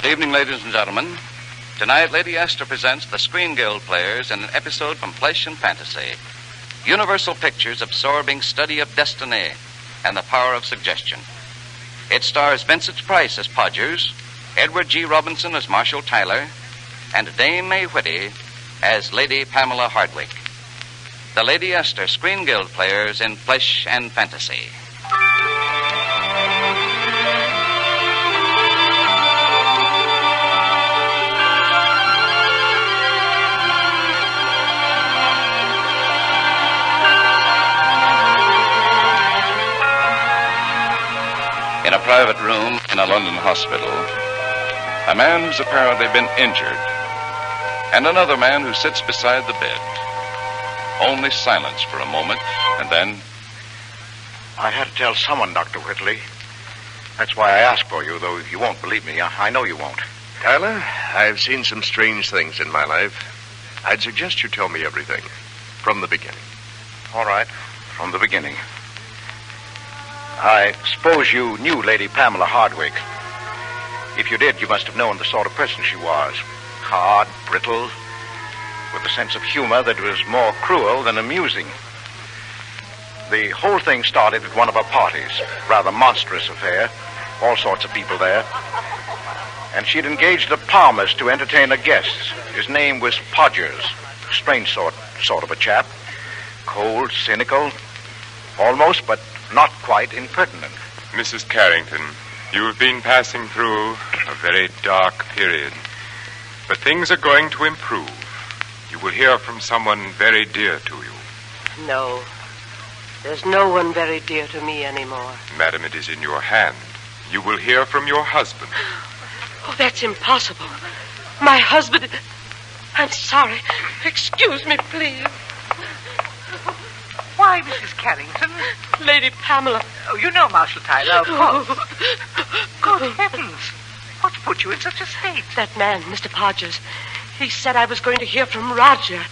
Good evening, ladies and gentlemen. Tonight, Lady Esther presents the Screen Guild Players in an episode from Flesh and Fantasy. Universal Pictures' absorbing study of destiny and the power of suggestion. It stars Vincent Price as Podgers, Edward G. Robinson as Marshall Tyler, and Dame May Whitty as Lady Pamela Hardwick. The Lady Esther Screen Guild Players in Flesh and Fantasy. In a private room in a London hospital, a man who's apparently been injured, and another man who sits beside the bed. Only silence for a moment, and then... I had to tell someone, Dr. Whitley. That's why I asked for you, though you won't believe me. I know you won't. Tyler, I've seen some strange things in my life. I'd suggest you tell me everything, from the beginning. All right, from the beginning. I suppose you knew Lady Pamela Hardwick. If you did, you must have known the sort of person she was. Hard, brittle, with a sense of humor that was more cruel than amusing. The whole thing started at one of her parties. Rather monstrous affair. All sorts of people there. And she'd engaged the Palmers to entertain her guests. His name was Podgers. Strange sort of a chap. Cold, cynical, almost, but not quite impertinent. Mrs. Carrington, you have been passing through a very dark period. But things are going to improve. You will hear from someone very dear to you. No. There's no one very dear to me anymore. Madam, it is in your hand. You will hear from your husband. Oh, that's impossible. My husband... I'm sorry. Excuse me, please. Why, Mrs. Carrington? Lady Pamela. Oh, you know Marshall Tyler, of course. Good heavens. What's put you in such a state? That man, Mr. Podgers. He said I was going to hear from Roger.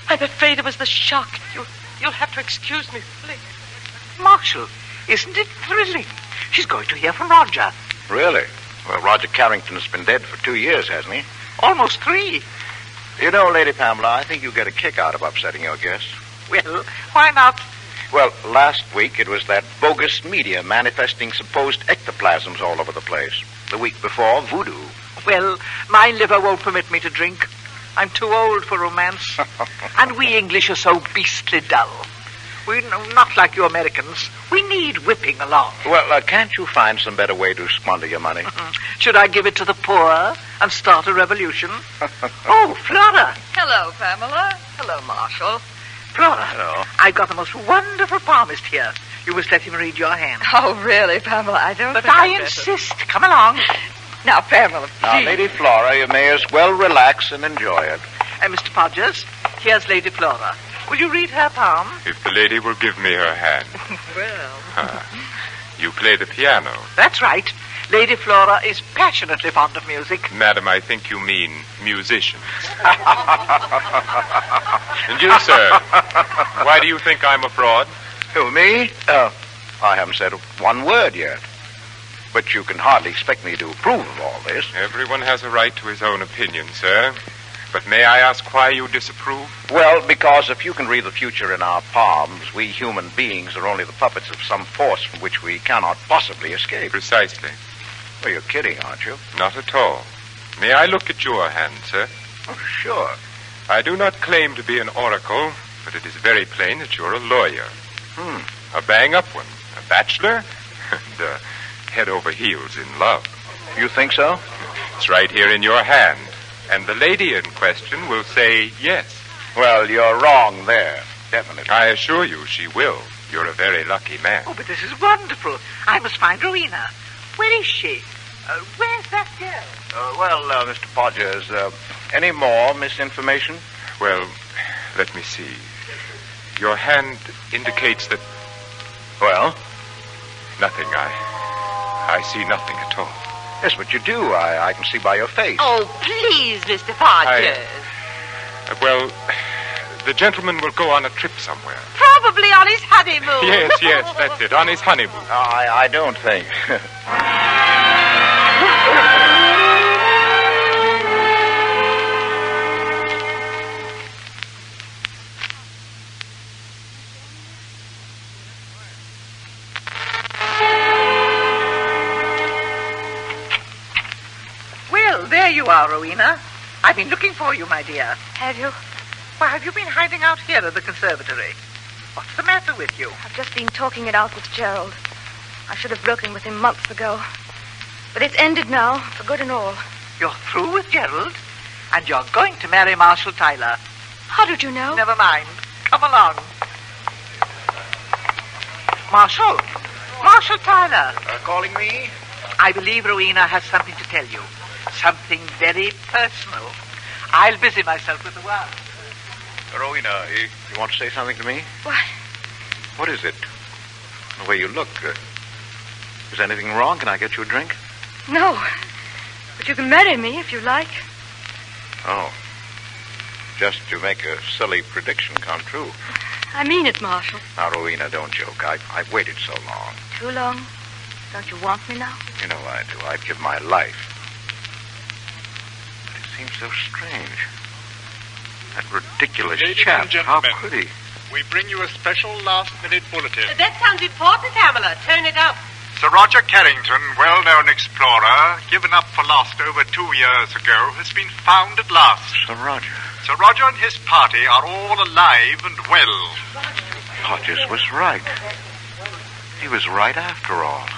I'm afraid it was the shock. You'll have to excuse me, please. Marshall, isn't it thrilling? She's going to hear from Roger. Really? Well, Roger Carrington's been dead for 2 years, hasn't he? Almost 3. You know, Lady Pamela, I think you get a kick out of upsetting your guests. Well, why not? Well, last week it was that bogus media manifesting supposed ectoplasms all over the place. The week before, voodoo. Well, my liver won't permit me to drink. I'm too old for romance. And we English are so beastly dull. We're not like you Americans. We need whipping along. Well, can't you find some better way to squander your money? Should I give it to the poor and start a revolution? Oh, Flora. Hello, Pamela. Hello, Marshall. Flora, Hello. I've got the most wonderful palmist here. You must let him read your hand. Oh, really, Pamela? I don't But think I I'd better. insist. Come along. Now, Pamela, please. Now, Lady Flora, you may as well relax and enjoy it. Mr. Podgers, here's Lady Flora. Will you read her palm? If the lady will give me her hand. Well. You play the piano. That's right. Lady Flora is passionately fond of music. Madam, I think you mean musicians. And you, sir, why do you think I'm a fraud? Who, me? I haven't said one word yet. But you can hardly expect me to approve of all this. Everyone has a right to his own opinion, sir. But may I ask why you disapprove? Well, because if you can read the future in our palms, we human beings are only the puppets of some force from which we cannot possibly escape. Precisely. Well, you're kidding, aren't you? Not at all. May I look at your hand, sir? Oh, sure. I do not claim to be an oracle, but it is very plain that you're a lawyer. A bang-up one. A bachelor. And head over heels in love. You think so? It's right here in your hand. And the lady in question will say yes. Well, you're wrong there. Definitely. I assure you she will. You're a very lucky man. Oh, but this is wonderful. I must find Rowena. Where is she? Where's that girl? Well, Mr. Podgers, any more misinformation? Well, let me see. Your hand indicates that... Well? Nothing. I see nothing at all. Yes, but you do. I can see by your face. Oh, please, Mr. Podgers. Well, the gentleman will go on a trip somewhere. Probably on his honeymoon. Yes, that's it. On his honeymoon. I don't think. you are, Rowena. I've been looking for you, my dear. Have you? Why, have you been hiding out here at the conservatory? What's the matter with you? I've just been talking it out with Gerald. I should have broken with him months ago. But it's ended now, for good and all. You're through with Gerald, and you're going to marry Marshal Tyler. How did you know? Never mind. Come along. Marshal. Marshal Tyler. Calling me? I believe Rowena has something to tell you. Something very personal. I'll busy myself with the word. Rowena, you want to say something to me? What? What is it? The way you look. Is anything wrong? Can I get you a drink? No. But you can marry me if you like. Oh. Just to make a silly prediction come true. I mean it, Marshal. Now, Rowena, don't joke. I've waited so long. Too long? Don't you want me now? You know I do. I'd give my life. But it seems so strange. That ridiculous Ladies chap. and gentlemen, How could he? We bring you a special last-minute bulletin. That sounds important, Pamela. Turn it up. Sir Roger Carrington, well-known explorer, given up for lost over 2 years ago, has been found at last. Sir Roger. Sir Roger and his party are all alive and well. Hodges was right. He was right after all.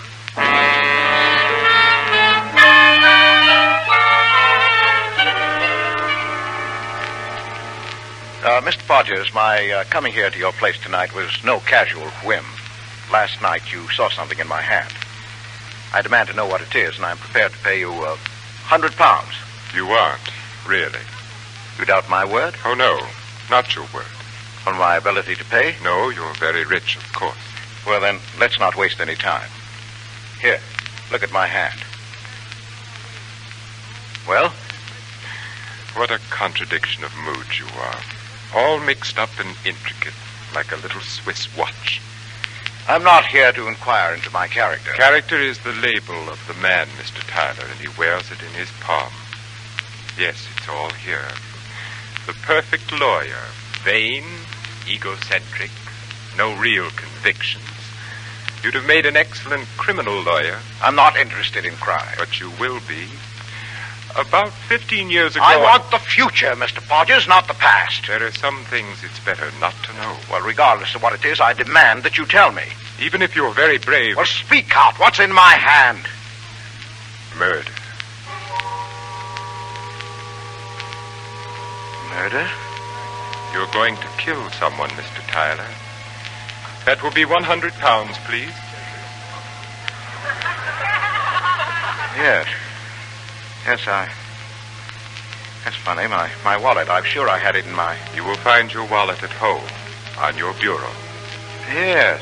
Mr. Podgers, my coming here to your place tonight was no casual whim. Last night you saw something in my hand. I demand to know what it is, and I'm prepared to pay you £100. You aren't, really. You doubt my word? Oh, no, not your word. On my ability to pay? No, you're very rich, of course. Well, then, let's not waste any time. Here, look at my hand. Well? What a contradiction of moods you are. All mixed up and intricate, like a little Swiss watch. I'm not here to inquire into my character. Character is the label of the man, Mr. Tyler, and he wears it in his palm. Yes, it's all here. The perfect lawyer, vain, egocentric, no real convictions. You'd have made an excellent criminal lawyer. I'm not interested in crime. But you will be. About 15 years ago... I want the future, Mr. Podgers, not the past. There are some things it's better not to know. Well, regardless of what it is, I demand that you tell me. Even if you're very brave... Well, speak out. What's in my hand? Murder. Murder? You're going to kill someone, Mr. Tyler. That will be £100, please. Yes. That's funny. My wallet. I'm sure I had it in my... You will find your wallet at home, on your bureau. Yes.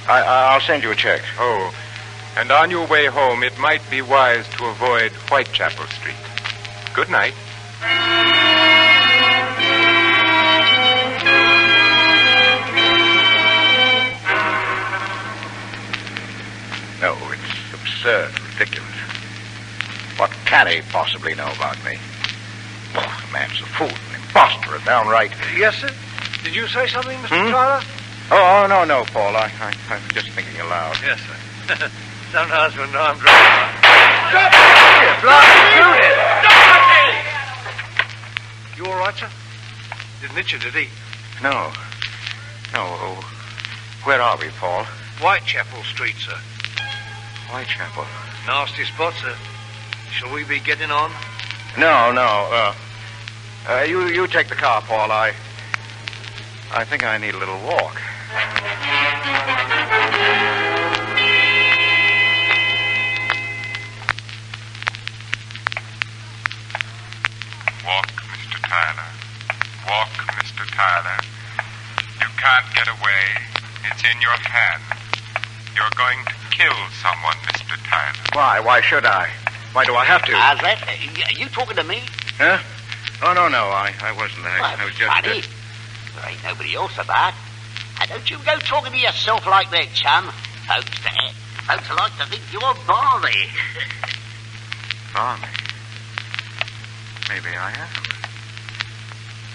I'll send you a check. Oh, and on your way home, it might be wise to avoid Whitechapel Street. Good night. No, it's absurd, ridiculous. What can he possibly know about me? Oh, the man's a fool, an imposter, a downright... Yes, sir? Did you say something, Mr. Tyler? Oh, no, Paul. I'm just thinking aloud. Yes, sir. Sometimes when I'm drunk... Stop! You all right, sir? Didn't hit you, did he? No. Oh, where are we, Paul? Whitechapel Street, sir. Whitechapel. Nasty spot, sir. Shall we be getting on? No. You take the car, Paul. I think I need a little walk. Walk, Mr. Tyler. Walk, Mr. Tyler. You can't get away. It's in your hand. You're going to kill someone, Mr. Tyler. Why should I? Why do I have to? Are you talking to me? Huh? Oh, no, I wasn't. I was just... Funny. There ain't nobody else about. Now, don't you go talking to yourself like that, chum. Folks like to think you're balmy. Balmy? Maybe I am.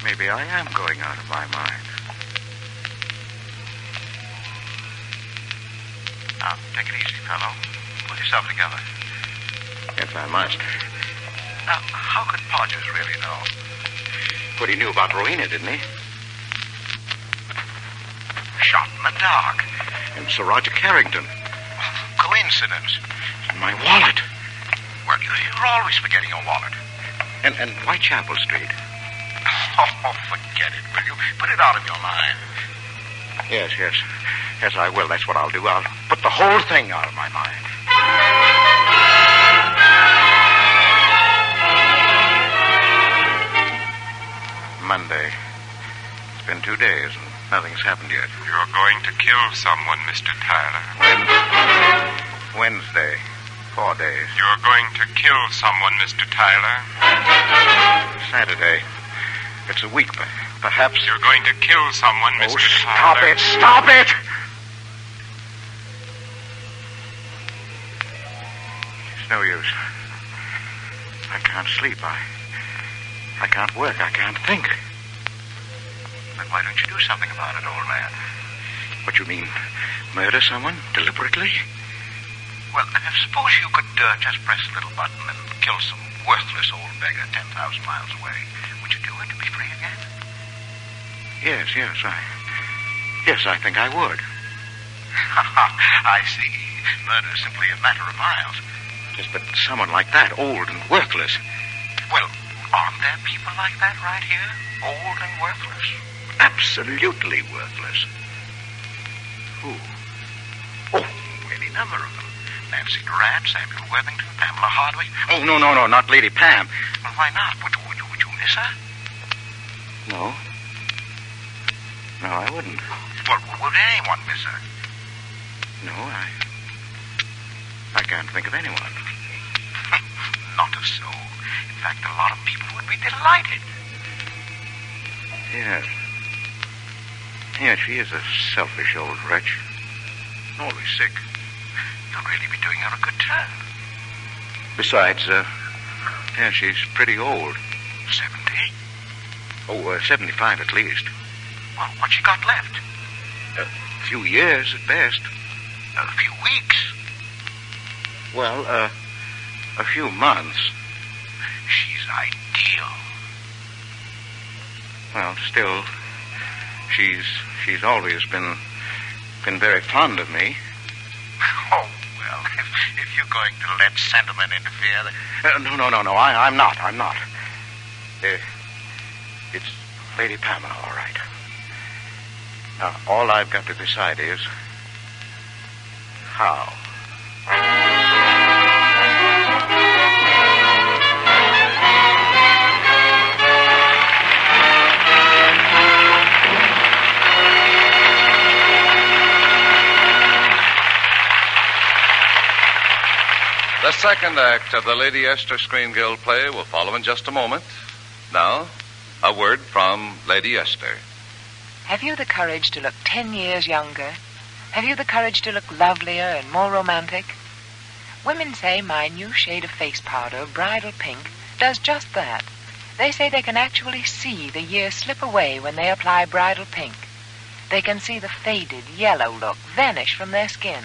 Maybe I am going out of my mind. Now, take it easy, fellow. Pull yourself together. Yes, I must. Now, how could Podgers really know? But he knew about Rowena, didn't he? Shot in the dark. And Sir Roger Carrington. Coincidence. And my wallet. Well, you're always forgetting your wallet. And Whitechapel Street. Oh, forget it, will you? Put it out of your mind. Yes. Yes, I will. That's what I'll do. I'll put the whole thing out of my mind. Monday. It's been 2 days and nothing's happened yet. You're going to kill someone, Mr. Tyler. Wednesday. 4 days. You're going to kill someone, Mr. Tyler. Saturday. It's a week, perhaps. You're going to kill someone, Mr. Stop Tyler. it! Stop it! It's no use. I can't sleep. I can't work. I can't think. Then why don't you do something about it, old man? What you mean? Murder someone? Deliberately? Well, suppose you could just press a little button and kill some worthless old beggar 10,000 miles away. Would you do it to be free again? Yes, I think I would. I see. Murder is simply a matter of miles. Yes, but someone like that, old and worthless. Well, aren't there people like that right here? Old and worthless? Absolutely worthless. Who? Oh, any number of them. Nancy Durant, Samuel Worthington, Pamela Hardwick. Oh, no, not Lady Pam. Well, why not? Would you miss her? No. No, I wouldn't. Well, would anyone miss her? No, I can't think of anyone. Not a soul. In fact, a lot of people would be delighted. Yes. Yes, she is a selfish old wretch. Always sick. You'll really be doing her a good turn. Besides, she's pretty old. 70? Oh, 75 at least. Well, what's she got left? A few years at best. A few weeks? Well, a few months. She's ideal. Well, still, she's always been very fond of me. Oh, well, if you're going to let sentiment interfere, then... No, I'm not. It's Lady Pamela, all right. Now, all I've got to decide is how. The second act of the Lady Esther Screen Guild play will follow in just a moment. Now, a word from Lady Esther. Have you the courage to look 10 years younger? Have you the courage to look lovelier and more romantic? Women say my new shade of face powder, Bridal Pink, does just that. They say they can actually see the years slip away when they apply Bridal Pink. They can see the faded, yellow look vanish from their skin.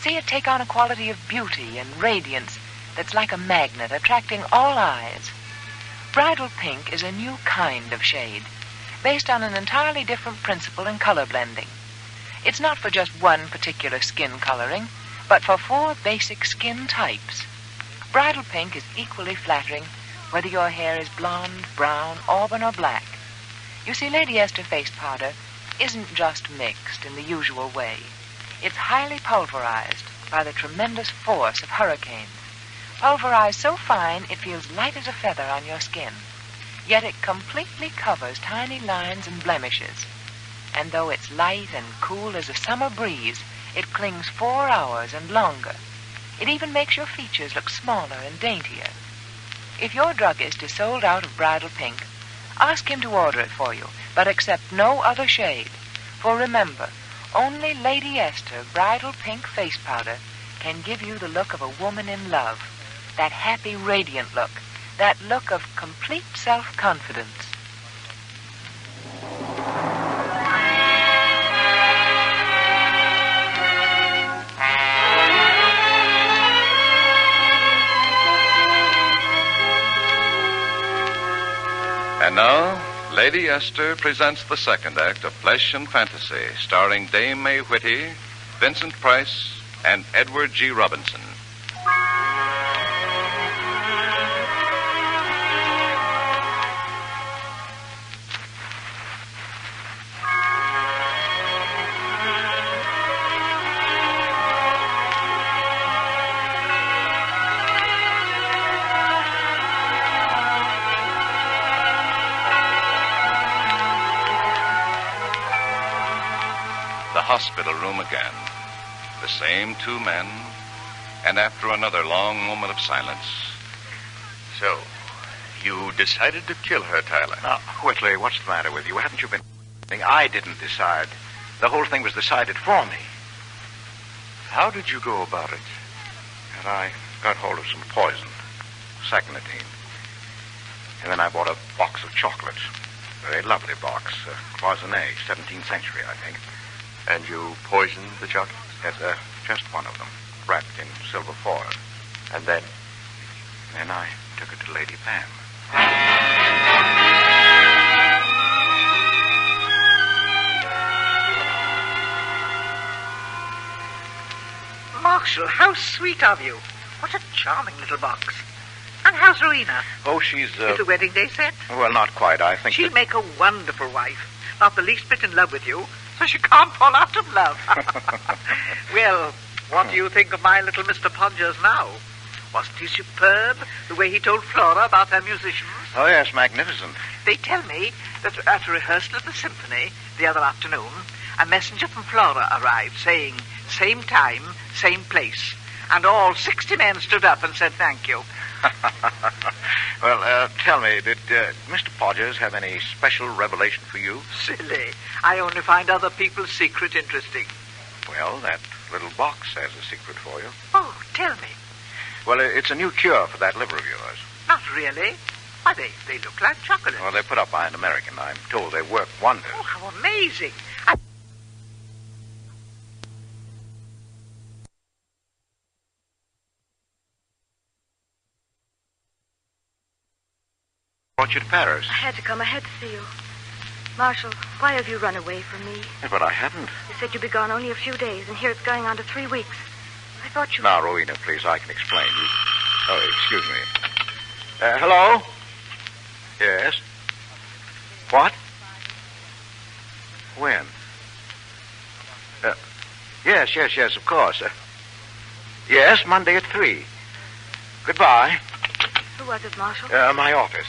See it take on a quality of beauty and radiance that's like a magnet, attracting all eyes. Bridal Pink is a new kind of shade, based on an entirely different principle in color blending. It's not for just one particular skin coloring, but for 4 basic skin types. Bridal Pink is equally flattering whether your hair is blonde, brown, auburn, or black. You see, Lady Esther face powder isn't just mixed in the usual way. It's highly pulverized by the tremendous force of hurricanes. Pulverized so fine it feels light as a feather on your skin. Yet it completely covers tiny lines and blemishes. And though it's light and cool as a summer breeze, it clings 4 hours and longer. It even makes your features look smaller and daintier. If your druggist is sold out of Bridal Pink, ask him to order it for you, but accept no other shade. For remember, only Lady Esther Bridal Pink face powder can give you the look of a woman in love. That happy, radiant look. That look of complete self-confidence. Lady Esther presents the second act of Flesh and Fantasy, starring Dame May Whitty, Vincent Price, and Edward G. Robinson. Hospital room again. The same two men, and after another long moment of silence. So, you decided to kill her, Tyler? Now, Whitley, what's the matter with you? Haven't you been... I didn't decide. The whole thing was decided for me. How did you go about it? And I got hold of some poison, sacchinidine. And then I bought a box of chocolates. Very lovely box. Cloisonne, 17th century, I think. And you poisoned the chocolates? Yes, just one of them, wrapped in silver foil. And then? Then I took it to Lady Pam. Marshal, how sweet of you. What a charming little box. And how's Rowena? Oh, she's... Is the wedding day set? Well, not quite. I think She'll make a wonderful wife. Not the least bit in love with you, so she can't fall out of love. Well, what do you think of my little Mr. Podgers now? Wasn't he superb, the way he told Flora about her musicians? Oh, yes, magnificent. They tell me that at a rehearsal at the symphony the other afternoon, a messenger from Flora arrived saying, same time, same place. And all 60 men stood up and said thank you. Well, tell me, did Mr. Podgers have any special revelation for you? Silly. I only find other people's secret interesting. Well, that little box has a secret for you. Oh, tell me. Well, it's a new cure for that liver of yours. Not really. Why, they look like chocolates. Well, they're put up by an American. I'm told they work wonders. Oh, how amazing. Brought you to Paris. I had to come. I had to see you. Marshal, why have you run away from me? But I haven't. You said you'd be gone only a few days, and here it's going on to 3 weeks. I thought you... Now, Rowena, please, I can explain. Oh, excuse me. Hello? Yes? What? When? Yes, of course. Yes, Monday at 3. Goodbye. Who was it, Marshal? My office.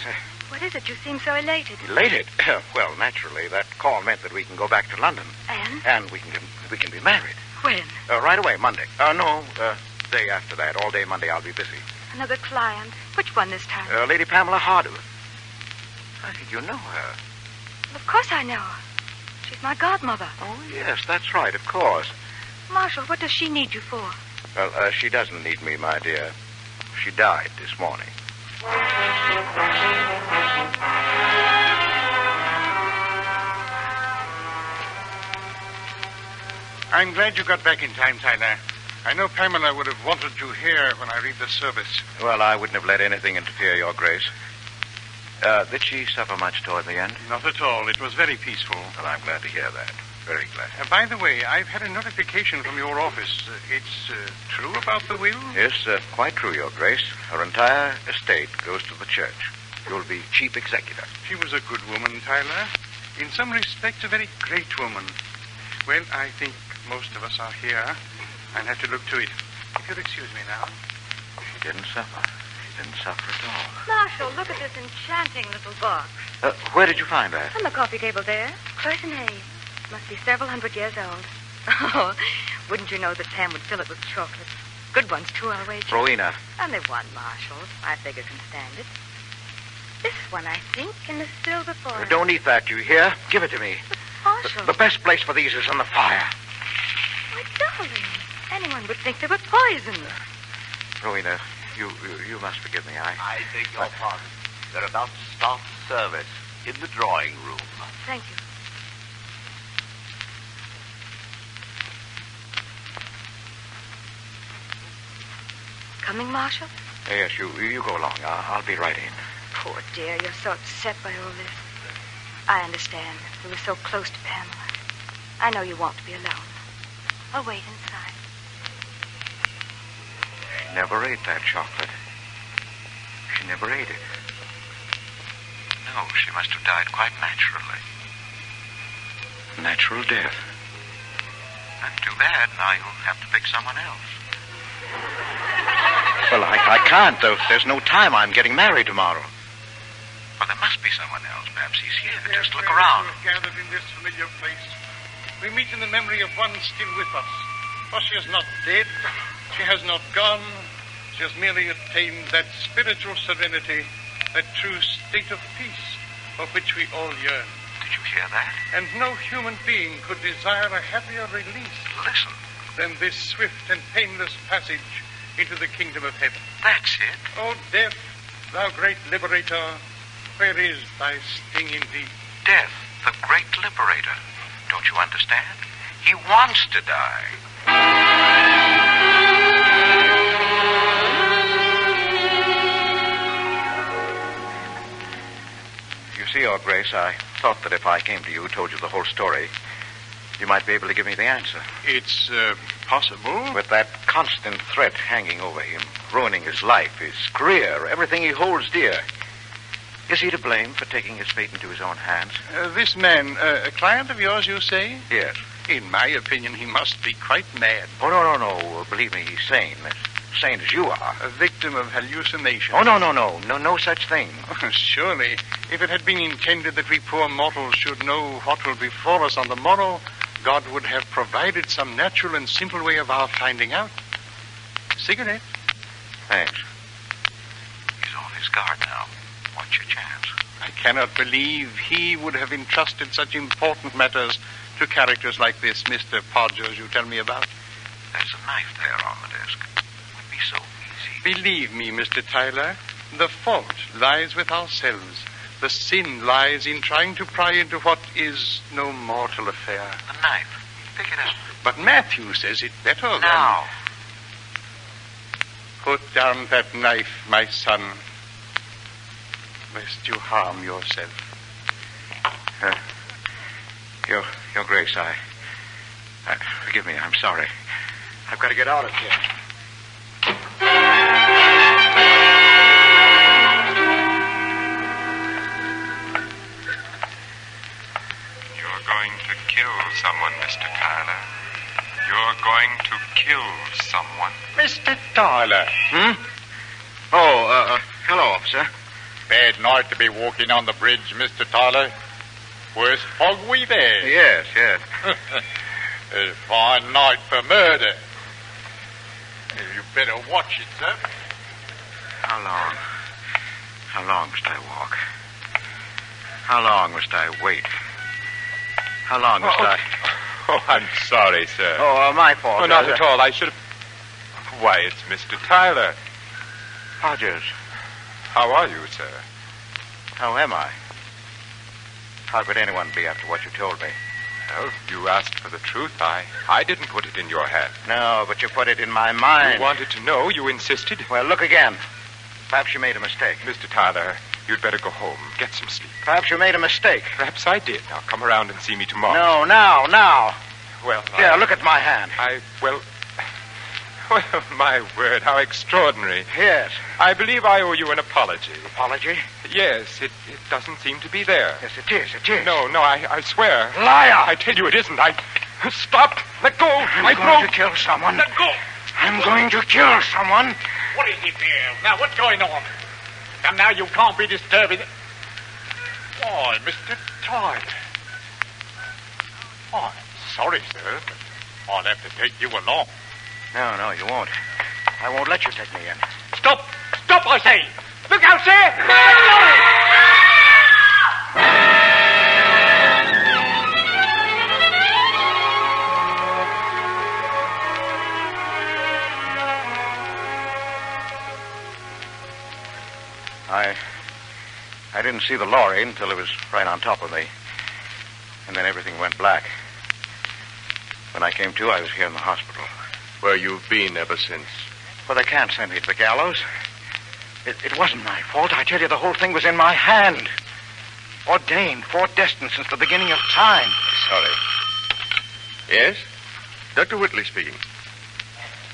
What is it? You seem so elated. Elated? Well, naturally, that call meant that we can go back to London. And we can be married. When? Right away, Monday. Day after that. All day Monday I'll be busy. Another client? Which one this time? Lady Pamela Hardwick. I think you know her. Well, of course I know her. She's my godmother. Oh, yes, that's right, of course. Marshal, what does she need you for? Well, she doesn't need me, my dear. She died this morning. I'm glad you got back in time, Tyler. I know Pamela would have wanted you here when I read the service. Well, I wouldn't have let anything interfere, Your Grace. Did she suffer much toward the end? Not at all. It was very peaceful. Well, I'm glad to hear that. Very glad. By the way, I've had a notification from your office. It's true about the will? Yes, quite true, Your Grace. Her entire estate goes to the church. You'll be chief executor. She was a good woman, Tyler. In some respects, a very great woman. Well, I think most of us are here. I'll have to look to it. If you'll excuse me now. She didn't suffer. She didn't suffer at all. Marshal, look at this enchanting little box. Where did you find that? On the coffee table there. Cloisonne. Must be several hundred years old. Oh, wouldn't you know that Pam would fill it with chocolates? Good ones, too, I'll wager. Rowena. Only one, Marshal. I figure can stand it. This one, I think, in the silver foil. Don't eat that, you hear? Give it to me. But, Marshal. The best place for these is in the fire. Why, darling, anyone would think they were poison. Rowena, you must forgive me. I beg your pardon. They're about to start the service in the drawing room. Thank you. Coming, Marshal? Yes, you go along. I'll be right in. Poor dear, you're so upset by all this. I understand. We were so close to Pamela. I know you want to be alone. I'll wait inside. She never ate that chocolate. She never ate it. No, she must have died quite naturally. Natural death. That's too bad. Now you'll have to pick someone else. Well, I can't. There's no time. I'm getting married tomorrow. Well, there must be someone else. Perhaps he's here. Just look around. Gathered in this familiar place, we meet in the memory of one still with us. For she is not dead. She has not gone. She has merely attained that spiritual serenity, that true state of peace for which we all yearn. Did you hear that? And no human being could desire a happier release Listen. than this swift and painless passage into the kingdom of heaven. That's it. O death, thou great liberator, where is thy sting in thee? Death, the great liberator. Don't you understand? He wants to die. You see, Your Grace, I thought that if I came to you, told you the whole story, you might be able to give me the answer. It's possible. With that constant threat hanging over him, ruining his life, his career, everything he holds dear. Is he to blame for taking his fate into his own hands? This man, a client of yours, you say? Yes. In my opinion, he must be quite mad. Oh, no. Believe me, he's sane. As sane as you are. A victim of hallucination. Oh, no such thing. Surely, if it had been intended that we poor mortals should know what will befall us on the morrow, God would have provided some natural and simple way of our finding out. Cigarette? Thanks. He's on his guard now. Watch your chance. I cannot believe he would have entrusted such important matters to characters like this Mr. Podgers you tell me about. There's a knife there on the desk. It would be so easy. Believe me, Mr. Tyler, the fault lies with ourselves. The sin lies in trying to pry into what is no mortal affair. The knife. Pick it up. But Matthew says it better than... Now. Put down that knife, my son. Lest you harm yourself. Your Grace, I forgive me, I'm sorry. I've got to get out of here. You're going to kill someone, Mr. Tyler. You're going to kill someone. Mr. Tyler. Oh, hello, officer. Bad night to be walking on the bridge, Mr. Tyler. Worst fog we've had. Yes. A fine night for murder. You better watch it, sir. How long must I walk? How long must I wait? How long must I... Oh, I'm sorry, sir. Oh, my fault. Oh, not at all. I should have... Why, it's Mr. Tyler. Podgers. How are you, sir? How am I? How could anyone be after what you told me? Well, you asked for the truth. I didn't put it in your hand. No, but you put it in my mind. You wanted to know. You insisted. Well, look again. Perhaps you made a mistake. Mr. Tyler, you'd better go home. Get some sleep. Perhaps you made a mistake. Perhaps I did. Now, come around and see me tomorrow. No, now. Well, Here, look at my hand. Well, my word, how extraordinary. Yes. I believe I owe you an apology. Apology? Yes, it doesn't seem to be there. Yes, it is. No, I swear. Liar! I tell you it isn't. Stop! Let go! I'm going to kill someone. Let go! I'm going to kill someone. What is it there? Now, what's going on? And now you can't be disturbing... Why, Mr. Tyler. Oh, I'm sorry, sir, but I'll have to take you along. No, you won't. I won't let you take me in. Stop! Stop, I say! Look out, sir! Let I didn't see the lorry until it was right on top of me. And then everything went black. When I came to, I was here in the hospital. Where you've been ever since. Well, they can't send me to the gallows. It wasn't my fault. I tell you, the whole thing was in my hand. Ordained, foredestined since the beginning of time. Sorry. Yes? Dr. Whitley speaking.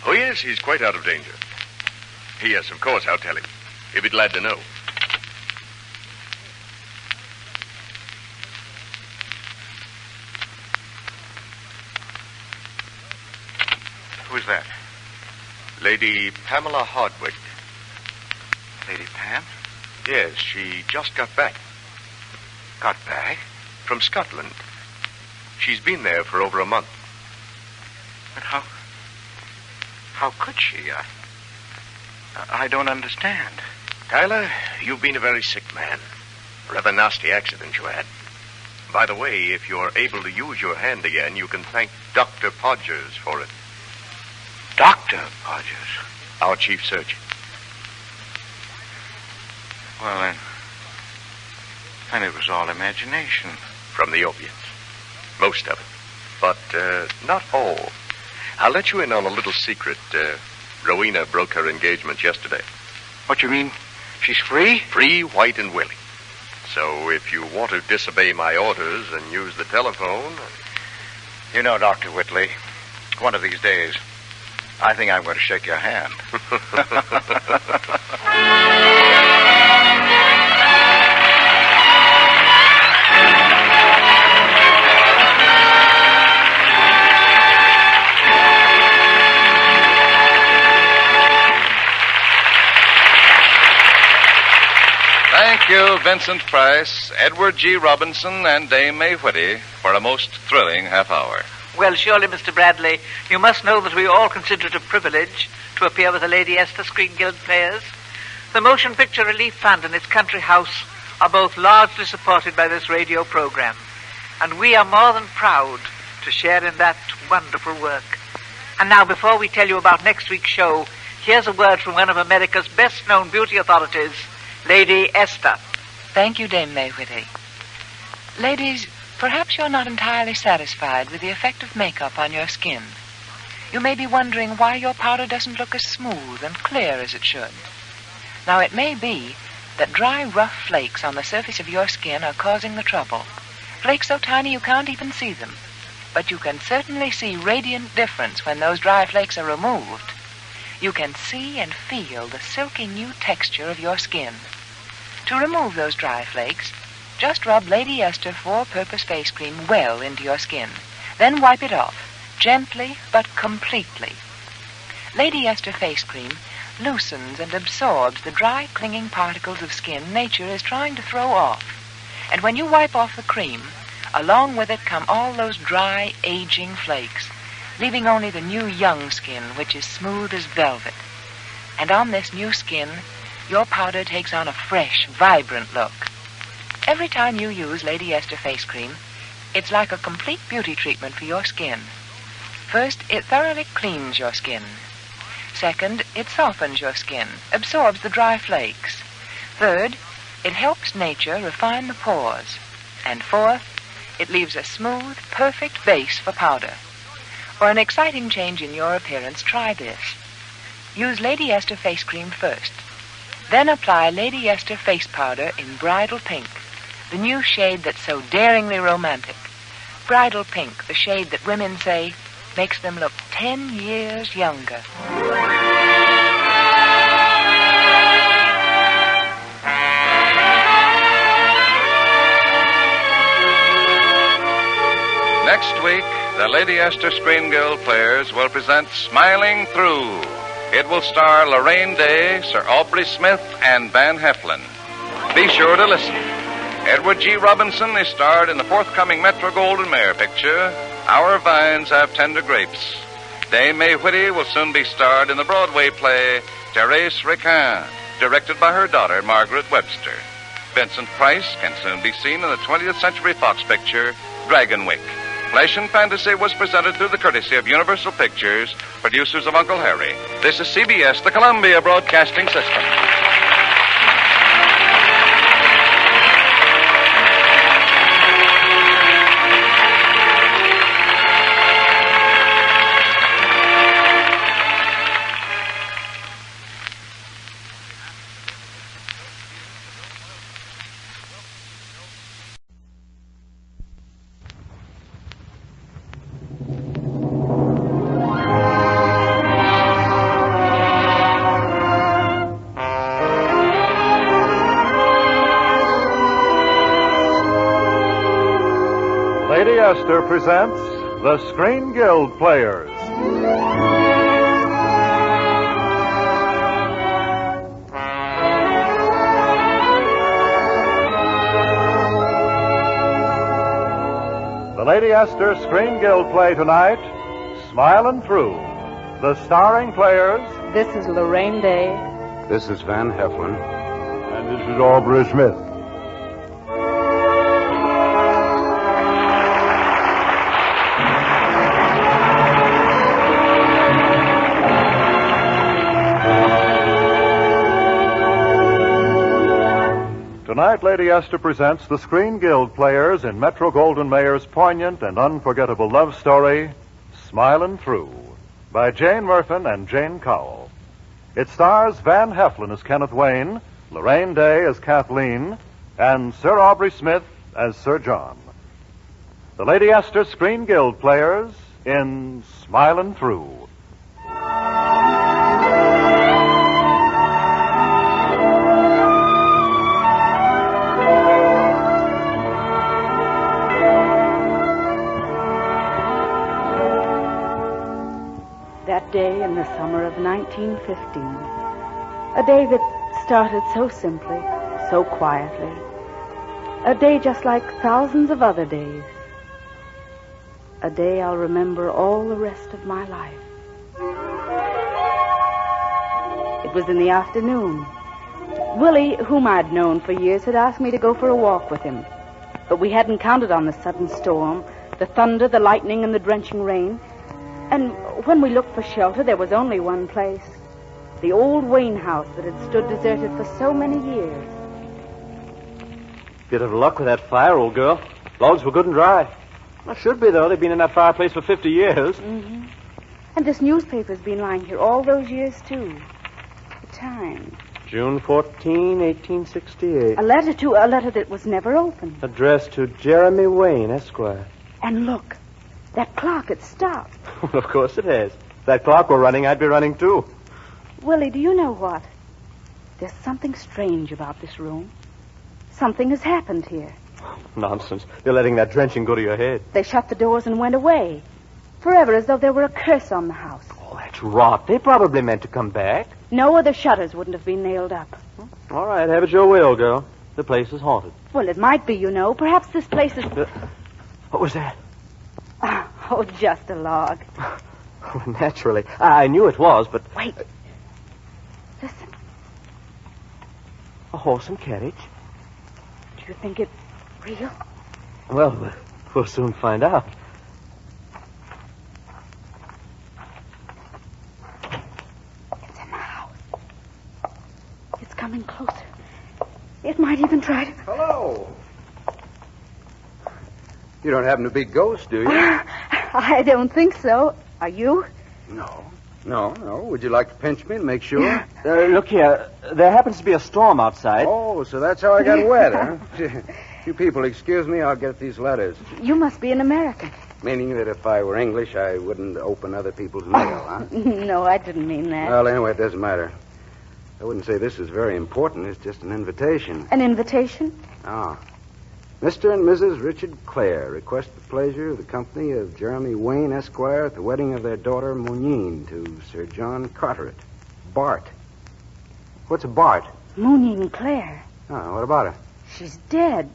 Oh, yes, he's quite out of danger. Yes, of course, I'll tell him. He'll be glad to know. Who's that? Lady Pamela Hardwick. Lady Pam? Yes, she just got back. Got back? From Scotland. She's been there for over a month. But how could she? I don't understand. Tyler, you've been a very sick man. Rather nasty accident you had. By the way, if you're able to use your hand again, you can thank Dr. Podgers for it. Dr. Podgers? Our chief surgeon. Well, then it was all imagination. From the opiates. Most of it. But not all. I'll let you in on a little secret. Rowena broke her engagement yesterday. What you mean? She's free? Free, white, and willing. So if you want to disobey my orders and use the telephone... You know, Dr. Whitley, one of these days, I think I'm going to shake your hand. Thank you, Vincent Price, Edward G. Robinson, and Dame May Whitty for a most thrilling half hour. Well, surely, Mr. Bradley, you must know that we all consider it a privilege to appear with the Lady Esther Screen Guild players. The Motion Picture Relief Fund and its country house are both largely supported by this radio program, and we are more than proud to share in that wonderful work. And now, before we tell you about next week's show, here's a word from one of America's best-known beauty authorities, Lady Esther. Thank you, Dame May Whitty. Ladies, perhaps you're not entirely satisfied with the effect of makeup on your skin. You may be wondering why your powder doesn't look as smooth and clear as it should. Now, it may be that dry, rough flakes on the surface of your skin are causing the trouble. Flakes so tiny you can't even see them. But you can certainly see radiant difference when those dry flakes are removed. You can see and feel the silky new texture of your skin. To remove those dry flakes, just rub Lady Esther 4-Purpose Face Cream well into your skin. Then wipe it off, gently but completely. Lady Esther Face Cream loosens and absorbs the dry, clinging particles of skin nature is trying to throw off. And when you wipe off the cream, along with it come all those dry, aging flakes, leaving only the new young skin, which is smooth as velvet. And on this new skin, your powder takes on a fresh, vibrant look. Every time you use Lady Esther Face Cream, it's like a complete beauty treatment for your skin. First, it thoroughly cleans your skin. Second, it softens your skin, absorbs the dry flakes. Third, it helps nature refine the pores. And fourth, it leaves a smooth, perfect base for powder. For an exciting change in your appearance, try this. Use Lady Esther Face Cream first. Then apply Lady Esther Face Powder in Bridal Pink, the new shade that's so daringly romantic. Bridal Pink, the shade that women say makes them look 10 years younger. Next week, the Lady Esther Screen Guild players will present Smiling Through. It will star Lorraine Day, Sir Aubrey Smith, and Van Heflin. Be sure to listen. Edward G. Robinson is starred in the forthcoming Metro-Goldwyn-Mayer picture, Our Vines Have Tender Grapes. Dame May Whitty will soon be starred in the Broadway play, Thérèse Requin, directed by her daughter, Margaret Webster. Vincent Price can soon be seen in the 20th Century Fox picture, Dragonwyck. Flesh and Fantasy was presented through the courtesy of Universal Pictures, producers of Uncle Harry. This is CBS, the Columbia Broadcasting System. Astor presents the Screen Guild Players. The Lady Esther Screen Guild play tonight, Smilin' Through. The starring players... This is Lorraine Day. This is Van Heflin. And this is Aubrey Smith. Tonight, Lady Esther presents the Screen Guild Players in Metro-Goldwyn-Mayer's poignant and unforgettable love story, Smilin' Through, by Jane Murfin and Jane Cowell. It stars Van Heflin as Kenneth Wayne, Lorraine Day as Kathleen, and Sir Aubrey Smith as Sir John. The Lady Esther Screen Guild Players in Smilin' Through. That day in the summer of 1915. A day that started so simply, so quietly. A day just like thousands of other days. A day I'll remember all the rest of my life. It was in the afternoon. Willie, whom I'd known for years, had asked me to go for a walk with him. But we hadn't counted on the sudden storm, the thunder, the lightning, and the drenching rain. And when we looked for shelter, there was only one place. The old Wayne house that had stood deserted for so many years. Bit of luck with that fire, old girl. Logs were good and dry. Well, should be, though. They've been in that fireplace for 50 years. Mm-hmm. And this newspaper's been lying here all those years, too. The time. June 14, 1868. A letter that was never opened. Addressed to Jeremy Wayne, Esquire. And look, that clock, it stopped. Of course it has. If that clock were running, I'd be running, too. Willie, do you know what? There's something strange about this room. Something has happened here. Nonsense. You're letting that drenching go to your head. They shut the doors and went away. Forever, as though there were a curse on the house. Oh, that's rot. They probably meant to come back. No other shutters wouldn't have been nailed up. All right, have it your way, old girl. The place is haunted. Well, it might be, you know. Perhaps this place is... What was that? Oh, just a log. Naturally. I knew it was, but... Wait. Listen. A horse and carriage? Do you think it's real? Well, we'll soon find out. It's in the house. It's coming closer. It might even try to... Hello. You don't happen to be Ghost, do you? I don't think so. Are you? No. Would you like to pinch me to make sure? Look here. There happens to be a storm outside. Oh, so that's how I got wet, huh? You people, excuse me, I'll get these letters. You must be an American. Meaning that if I were English, I wouldn't open other people's mail, huh? No, I didn't mean that. Well, anyway, it doesn't matter. I wouldn't say this is very important. It's just an invitation. An invitation? Ah. Mr. and Mrs. Richard Clare request the pleasure of the company of Jeremy Wayne, Esquire, at the wedding of their daughter, Monine, to Sir John Carteret. Bart. What's a Bart? Monine Clare. Oh, what about her? She's dead.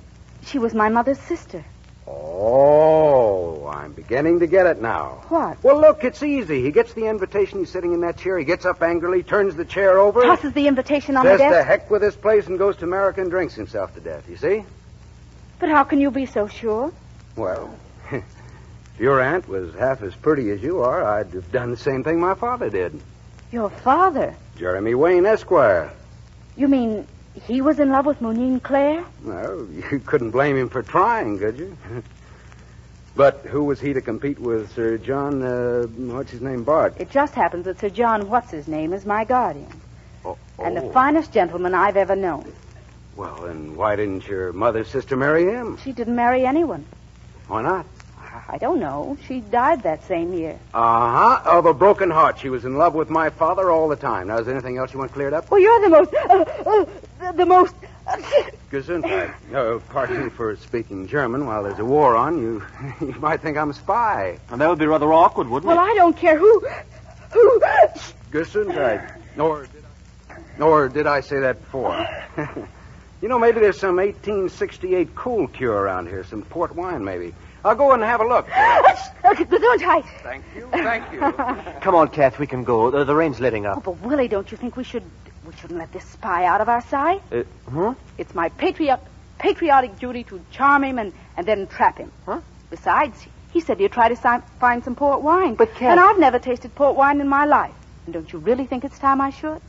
She was my mother's sister. Oh, I'm beginning to get it now. What? Well, look, it's easy. He gets the invitation. He's sitting in that chair. He gets up angrily, turns the chair over. Tosses the invitation on the desk. Says desk. to heck with this place and goes to America and drinks himself to death. You see? But how can you be so sure? Well, if your aunt was half as pretty as you are, I'd have done the same thing my father did. Your father? Jeremy Wayne, Esquire. You mean he was in love with Monine Clare? Well, you couldn't blame him for trying, could you? But who was he to compete with Sir John, what's his name, Bart? It just happens that Sir John What's-His-Name is my guardian. Oh. And the finest gentleman I've ever known. Well, then why didn't your mother's sister marry him? She didn't marry anyone. Why not? I don't know. She died that same year. Uh-huh. Of a broken heart. She was in love with my father all the time. Now, is there anything else you want cleared up? Well, you're the most... Gesundheit. Pardon me for speaking German while there's a war on. You might think I'm a spy. And that would be rather awkward, wouldn't Well, it? I don't care who... Gesundheit. Or did I say that before? You know, maybe there's some 1868 cool cure around here. Some port wine, maybe. I'll go and have a look. Gesundheit. Thank you. Come on, Kath, we can go. The rain's letting up. Oh, but Willie, don't you think we shouldn't let this spy out of our sight? Huh? It's my patriotic duty to charm him and then trap him. Huh? Besides, he said he'd try to find some port wine. But, Kath... And I've never tasted port wine in my life. And don't you really think it's time I should?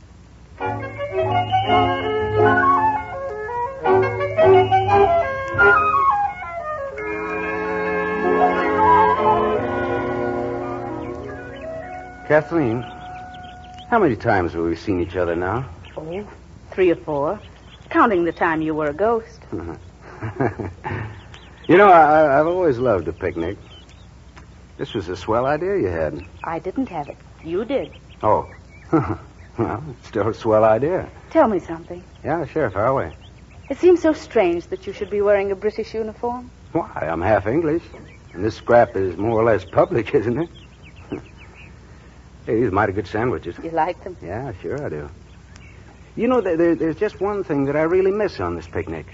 Kathleen, how many times have we seen each other now? Oh, 3 or 4. Counting the time you were a ghost. You know, I've always loved a picnic. This was a swell idea you had. I didn't have it. You did. Oh. Well, it's still a swell idea. Tell me something. Yeah, sure, far away. It seems so strange that you should be wearing a British uniform. Why, I'm half English. And this scrap is more or less public, isn't it? Hey, these are mighty good sandwiches. You like them? Yeah, sure I do. You know, there's just one thing that I really miss on this picnic.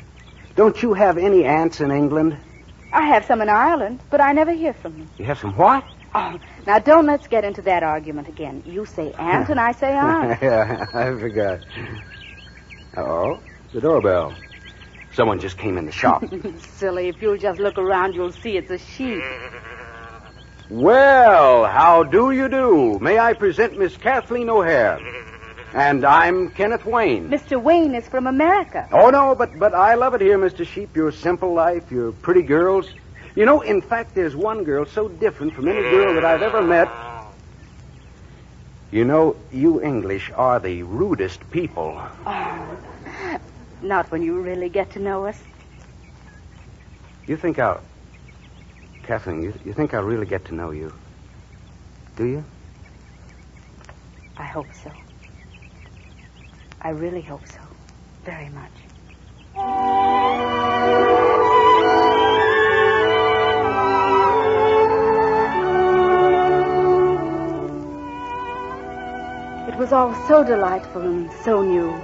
Don't you have any aunts in England? I have some in Ireland, but I never hear from them. You have some what? Oh, now don't let's get into that argument again. You say aunt and I say aunt. Yeah, I forgot. Oh, the doorbell. Someone just came in the shop. Silly, if you'll just look around, you'll see it's a sheep. Well, how do you do? May I present Miss Kathleen O'Hare? And I'm Kenneth Wayne. Mr. Wayne is from America. Oh, no, but I love it here, Mr. Sheep. Your simple life, your pretty girls. You know, in fact, there's one girl so different from any girl that I've ever met. You know, you English are the rudest people. Oh, not when you really get to know us. You think Kathleen, you think I'll really get to know you? Do you? I hope so. I really hope so. Very much. It was all so delightful and so new,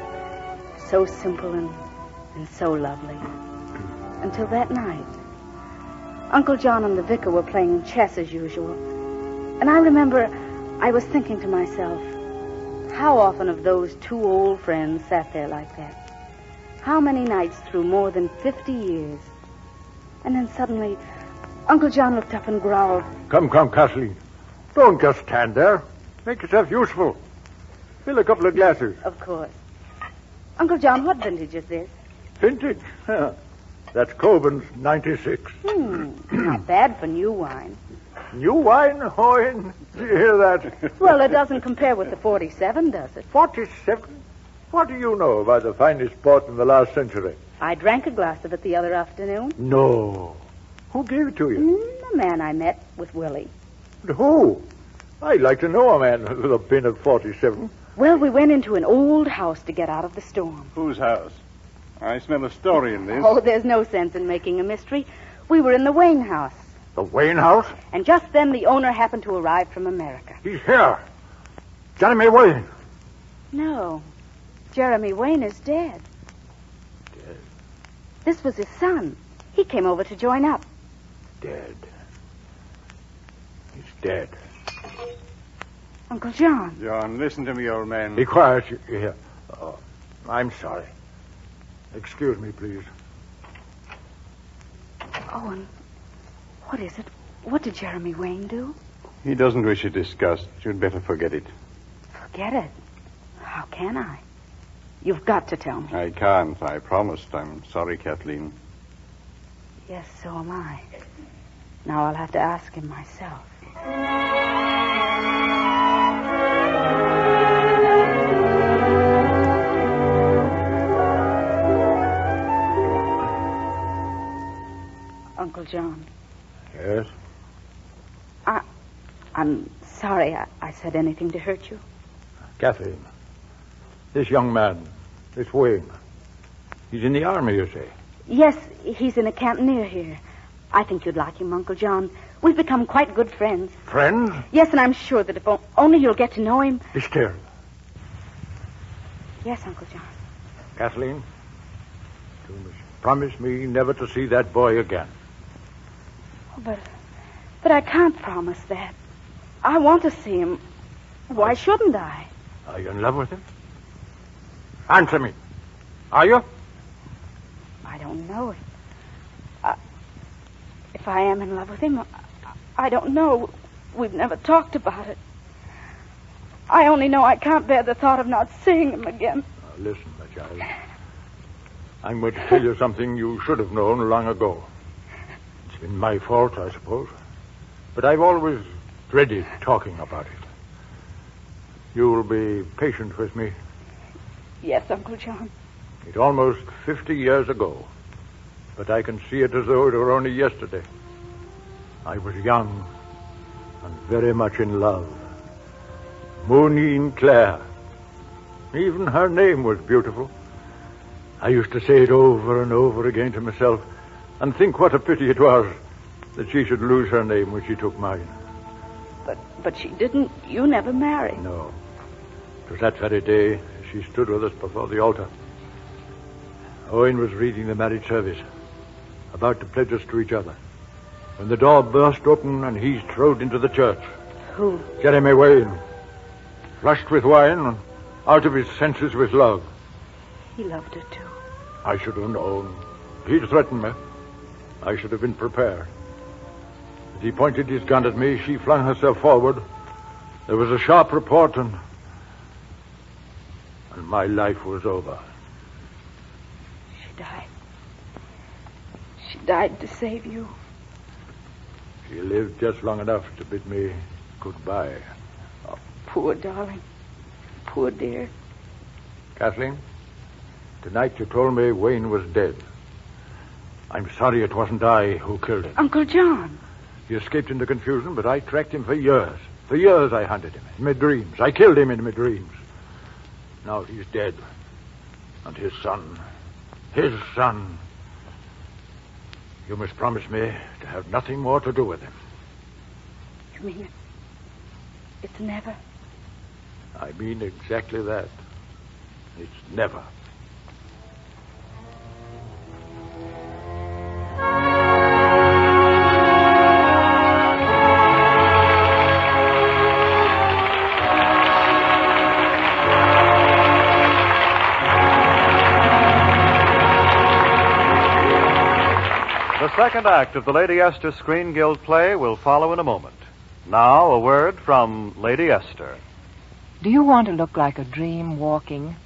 so simple and so lovely. Until that night. Uncle John and the vicar were playing chess as usual. And I remember I was thinking to myself, how often have those 2 old friends sat there like that? How many nights through more than 50 years? And then suddenly, Uncle John looked up and growled, Come, Kathleen. Don't just stand there. Make yourself useful. Fill a couple of glasses. Of course. Uncle John, what vintage is this? Vintage? Huh. That's Coburn's 96. Not bad for new wine. New wine, Hoyne? Do you hear that? Well, it doesn't compare with the 47, does it? 47? What do you know about the finest port in the last century? I drank a glass of it the other afternoon. No. Who gave it to you? A man I met with Willie. Who? I'd like to know a man with a pin at 47. Well, we went into an old house to get out of the storm. Whose house? I smell a story in this. Oh, there's no sense in making a mystery. We were in the Wayne house. The Wayne house? And just then the owner happened to arrive from America. He's here. Jeremy Wayne. No. Jeremy Wayne is dead. Dead? This was his son. He came over to join up. Dead. He's dead. Uncle John. John, listen to me, old man. Be quiet. Here. I'm sorry. Excuse me, please. Oh, and what is it? What did Jeremy Wayne do? He doesn't wish it discussed. You'd better forget it. Forget it? How can I? You've got to tell me. I can't. I promised. I'm sorry, Kathleen. Yes, so am I. Now I'll have to ask him myself. Uncle John. Yes? I'm sorry I said anything to hurt you. Kathleen, this young man, this Wayne, He's in the army, you say? Yes, he's in a camp near here. I think you'd like him, Uncle John. We've become quite good friends. Friends? Yes, and I'm sure that if only you'll get to know him... Esther. Yes, Uncle John. Kathleen, you must promise me never to see that boy again. Oh, but I can't promise that. I want to see him. Why shouldn't I? Are you in love with him? Answer me. Are you? I don't know. If I am in love with him, I don't know. We've never talked about it. I only know I can't bear the thought of not seeing him again. Now, listen, my child. I'm going to tell you something you should have known long ago. It's been my fault, I suppose. But I've always dreaded talking about it. You'll be patient with me. Yes, Uncle John. It's almost 50 years ago. But I can see it as though it were only yesterday. I was young and very much in love. Moonine Claire. Even her name was beautiful. I used to say it over and over again to myself and think what a pity it was that she should lose her name when she took mine. But she didn't. You never married. No. It was that very day she stood with us before the altar. Owen was reading the marriage service, about to pledge us to each other, when the door burst open and he strode into the church. Who? Jeremy Wayne, flushed with wine and out of his senses with love. He loved her, too. I should have known. He'd threatened me. I should have been prepared. As he pointed his gun at me, she flung herself forward. There was a sharp report, and my life was over. She died. She died to save you. She lived just long enough to bid me goodbye. Oh, poor darling. Poor dear. Kathleen, tonight you told me Wayne was dead. I'm sorry it wasn't I who killed him. Uncle John. He escaped into confusion, but I tracked him for years. For years I hunted him in my dreams. I killed him in my dreams. Now he's dead. And his son. You must promise me to have nothing more to do with him. You mean it's never? I mean exactly that. It's never. The second act of the Lady Esther Screen Guild play will follow in a moment. Now, a word from Lady Esther. Do you want to look like a dream walking?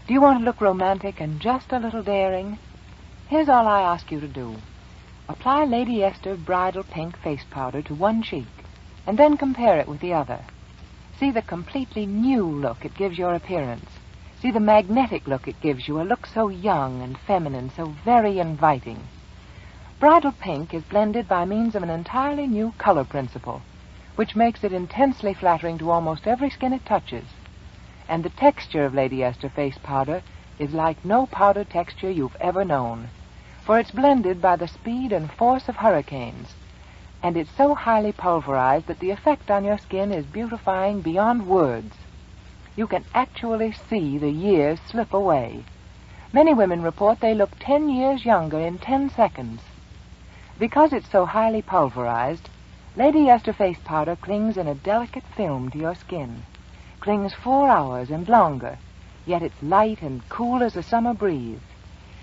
Do you want to look romantic and just a little daring? Here's all I ask you to do. Apply Lady Esther Bridal Pink Face Powder to one cheek, and then compare it with the other. See the completely new look it gives your appearance. See the magnetic look it gives you, a look so young and feminine, so very inviting. Bridal Pink is blended by means of an entirely new color principle, which makes it intensely flattering to almost every skin it touches. And the texture of Lady Esther face powder is like no powder texture you've ever known, for it's blended by the speed and force of hurricanes, and it's so highly pulverized that the effect on your skin is beautifying beyond words. You can actually see the years slip away. Many women report they look 10 years younger in 10 seconds. Because it's so highly pulverized, Lady Esther face powder clings in a delicate film to your skin. Clings 4 hours and longer, yet it's light and cool as a summer breeze.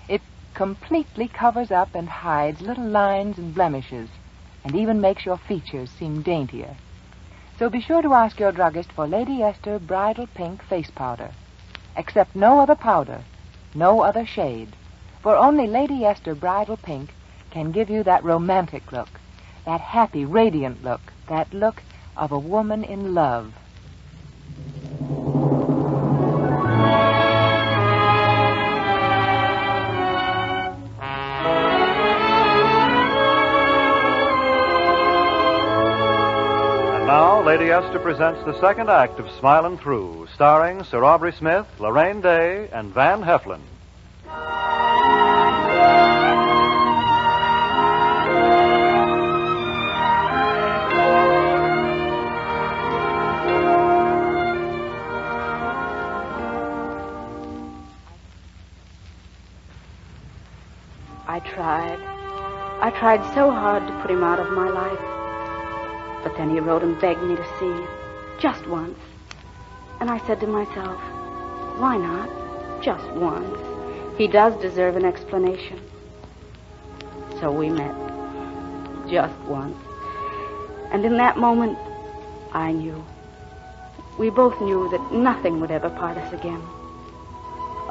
It completely covers up and hides little lines and blemishes, and even makes your features seem daintier. So be sure to ask your druggist for Lady Esther Bridal Pink Face Powder. Accept no other powder, no other shade, for only Lady Esther Bridal Pink can give you that romantic look, that happy, radiant look, that look of a woman in love. And now, Lady Esther presents the second act of Smilin' Through, starring Sir Aubrey Smith, Lorraine Day, and Van Heflin. tried. I tried so hard to put him out of my life. But then he wrote and begged me to see, just once. And I said to myself, why not? Just once. He does deserve an explanation. So we met. Just once. And in that moment, I knew. We both knew that nothing would ever part us again.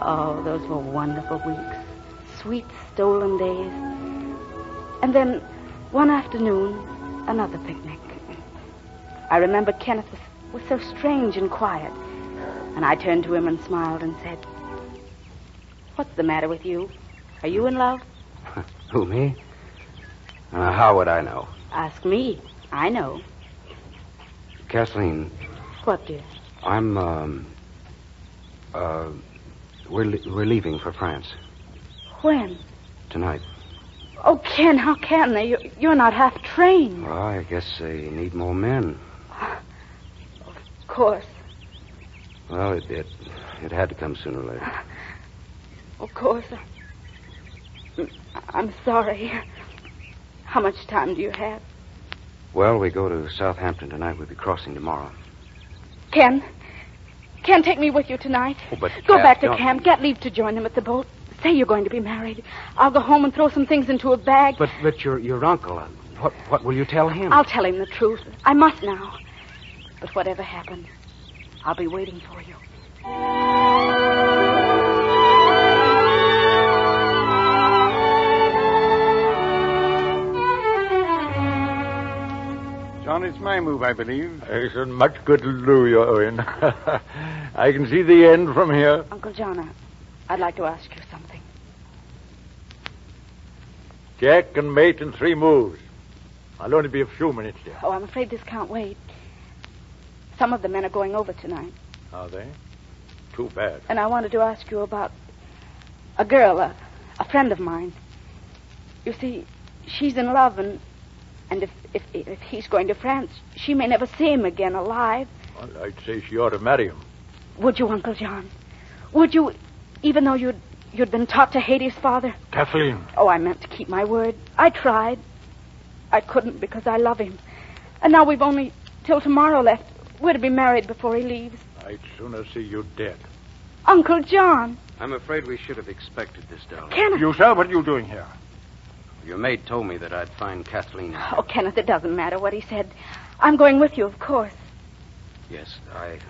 Oh, those were wonderful weeks. Sweet, stolen days. And then, one afternoon, another picnic. I remember Kenneth was so strange and quiet. And I turned to him and smiled and said, what's the matter with you? Are you in love? Who, me? How would I know? Ask me. I know. Kathleen. What, dear? We're leaving for France. When? Tonight. Oh, Ken, how can they? You're not half trained. Well, I guess they need more men. Of course. Well, it had to come sooner or later. Of course. I'm sorry. How much time do you have? Well, we go to Southampton tonight. We'll be crossing tomorrow. Ken, take me with you tonight. Oh, but go back to camp. Get leave to join them at the boat. Say you're going to be married. I'll go home and throw some things into a bag. But your uncle, what will you tell him? I'll tell him the truth. I must now. But whatever happens, I'll be waiting for you. John, it's my move, I believe. Isn't much good to do you, Owen. I can see the end from here. Uncle John, I'd like to ask you something. Jack and mate in 3 moves. I'll only be a few minutes here. Oh, I'm afraid this can't wait. Some of the men are going over tonight. Are they? Too bad. And I wanted to ask you about a girl, a friend of mine. You see, she's in love, and if he's going to France, she may never see him again alive. Well, I'd say she ought to marry him. Would you, Uncle John? Would you, even though you'd been taught to hate his father? Kathleen. Oh, I meant to keep my word. I tried. I couldn't because I love him. And now we've only till tomorrow left. We're to be married before he leaves. I'd sooner see you dead. Uncle John. I'm afraid we should have expected this, darling. Kenneth. You, sir, what are you doing here? Your maid told me that I'd find Kathleen. Oh, Kenneth, it doesn't matter what he said. I'm going with you, of course. Yes, I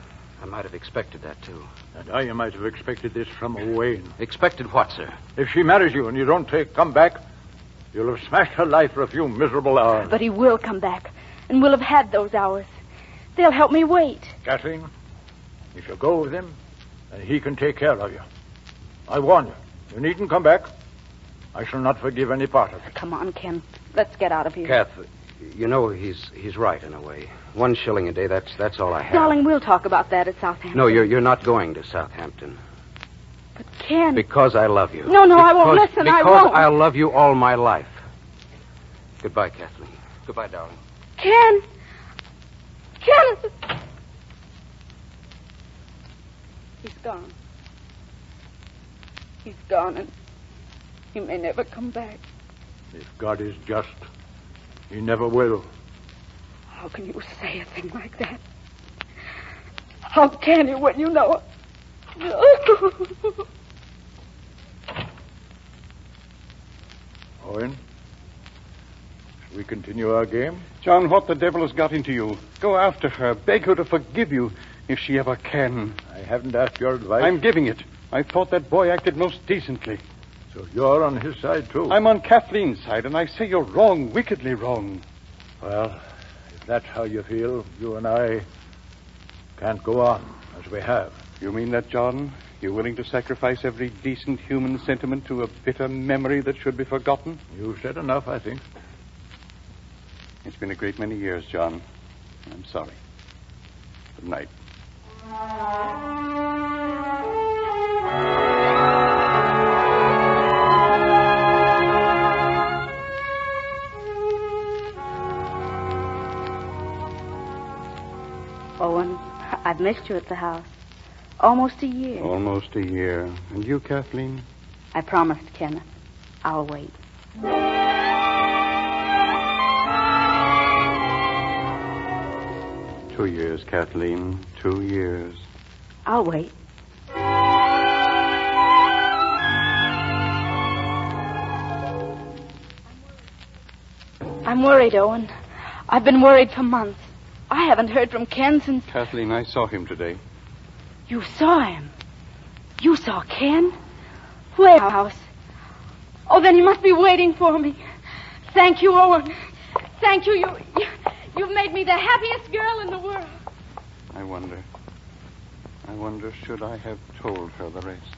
might have expected that, too. And I might have expected this from Wayne. Expected what, sir? If she marries you and you don't come back, you'll have smashed her life for a few miserable hours. But he will come back, and we'll have had those hours. They'll help me wait. Kathleen, you shall go with him, and he can take care of you. I warn you, you needn't come back. I shall not forgive any part of it. Come on, Ken. Let's get out of here. Kath, you know he's right in a way. 1 shilling a day, that's all I have. Darling, we'll talk about that at Southampton. No, you're not going to Southampton. But Ken... Because I love you. No, I won't listen. I won't. Because I'll love you all my life. Goodbye, Kathleen. Goodbye, darling. Ken! He's gone. He's gone, and he may never come back. If God is just, he never will. How can you say a thing like that? How can you when you know... Owen, shall we continue our game? John, what the devil has got into you? Go after her. Beg her to forgive you, if she ever can. I haven't asked your advice. I'm giving it. I thought that boy acted most decently. So you're on his side, too? I'm on Kathleen's side, and I say you're wrong, wickedly wrong. Well, if that's how you feel, you and I can't go on as we have. You mean that, John? You're willing to sacrifice every decent human sentiment to a bitter memory that should be forgotten? You've said enough, I think. It's been a great many years, John. I'm sorry. Good night. Owen, I've missed you at the house. Almost a year. Almost a year. And you, Kathleen? I promised Kenneth. I'll wait. Two years, Kathleen. 2 years. I'll wait. I'm worried, Owen. I've been worried for months. I haven't heard from Ken since... Kathleen, I saw him today. You saw him? You saw Ken? Where house? Oh, then he must be waiting for me. Thank you, Owen. Thank you. You've made me the happiest girl in the world. I wonder, should I have told her the rest?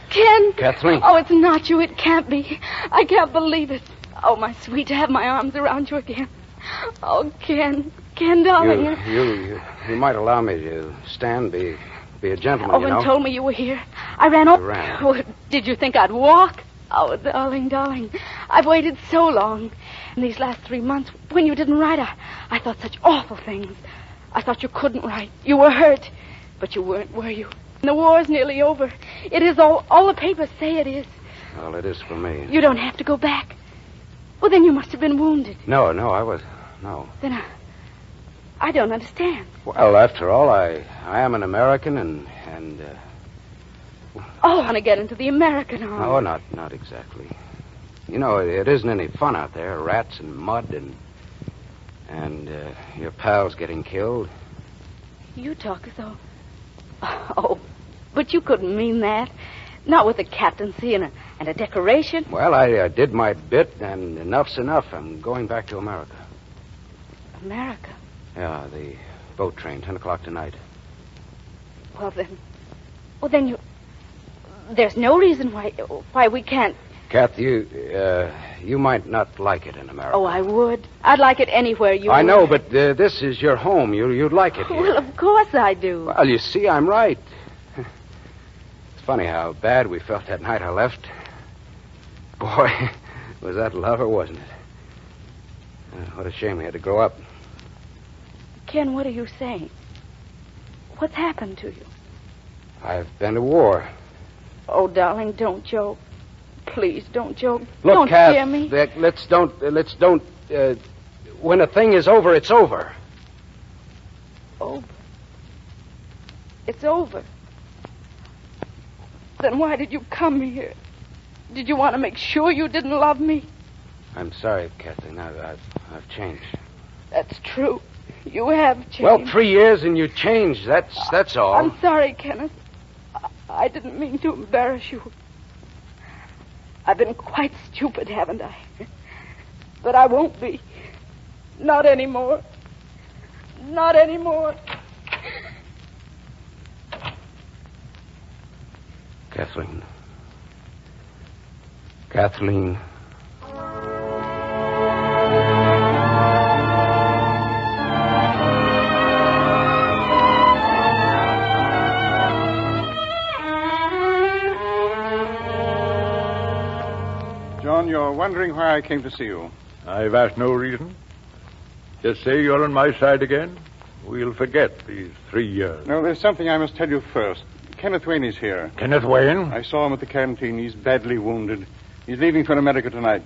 Ken. Kathleen. Oh, it's not you. It can't be. I can't believe it. Oh, my sweet, to have my arms around you again. Oh, Ken. Ken, darling. You might allow me to stand, be a gentleman, Owen told me you were here. I ran over. Oh, did you think I'd walk? Oh, darling. I've waited so long. In these last 3 months, when you didn't write, I thought such awful things. I thought you couldn't write. You were hurt. But you weren't, were you? And the war's nearly over. It is all the papers say it is. Well, it is for me. You don't have to go back. Well, then you must have been wounded. No, I was. No. Then I don't understand. Well, after all, I am an American and Oh, I want to get into the American army. No, not exactly. You know, it isn't any fun out there. Rats and mud and your pals getting killed. You talk as though... Oh, but you couldn't mean that. Not with a captaincy and a decoration. Well, I did my bit, and enough's enough. I'm going back to America. America? Yeah, the boat train, 10 o'clock tonight. Well, then you... There's no reason why we can't... Kath, you might not like it in America. Oh, I would. I'd like it anywhere you I would. know, but this is your home. You'd like it here. Well, of course I do. Well, you see, I'm right. It's funny how bad we felt that night I left. Boy, was that lover, wasn't it? What a shame we had to grow up. Ken, what are you saying? What's happened to you? I've been to war. Oh, darling, don't joke. Please, don't joke. Look, don't Kath, scare me. Let's don't. When a thing is over, it's over. Over? It's over. Then why did you come here? Did you want to make sure you didn't love me? I'm sorry, Kathleen. I've changed. That's true. You have changed. Well, 3 years and you changed. That's all. I'm sorry, Kenneth. I didn't mean to embarrass you. I've been quite stupid, haven't I? But I won't be. Not anymore. Not anymore. Kathleen. Kathleen. John, you're wondering why I came to see you. I've asked no reason. Just say you're on my side again. We'll forget these 3 years. No, there's something I must tell you first. Kenneth Wayne is here. Kenneth Wayne? I saw him at the canteen. He's badly wounded. He's leaving for America tonight.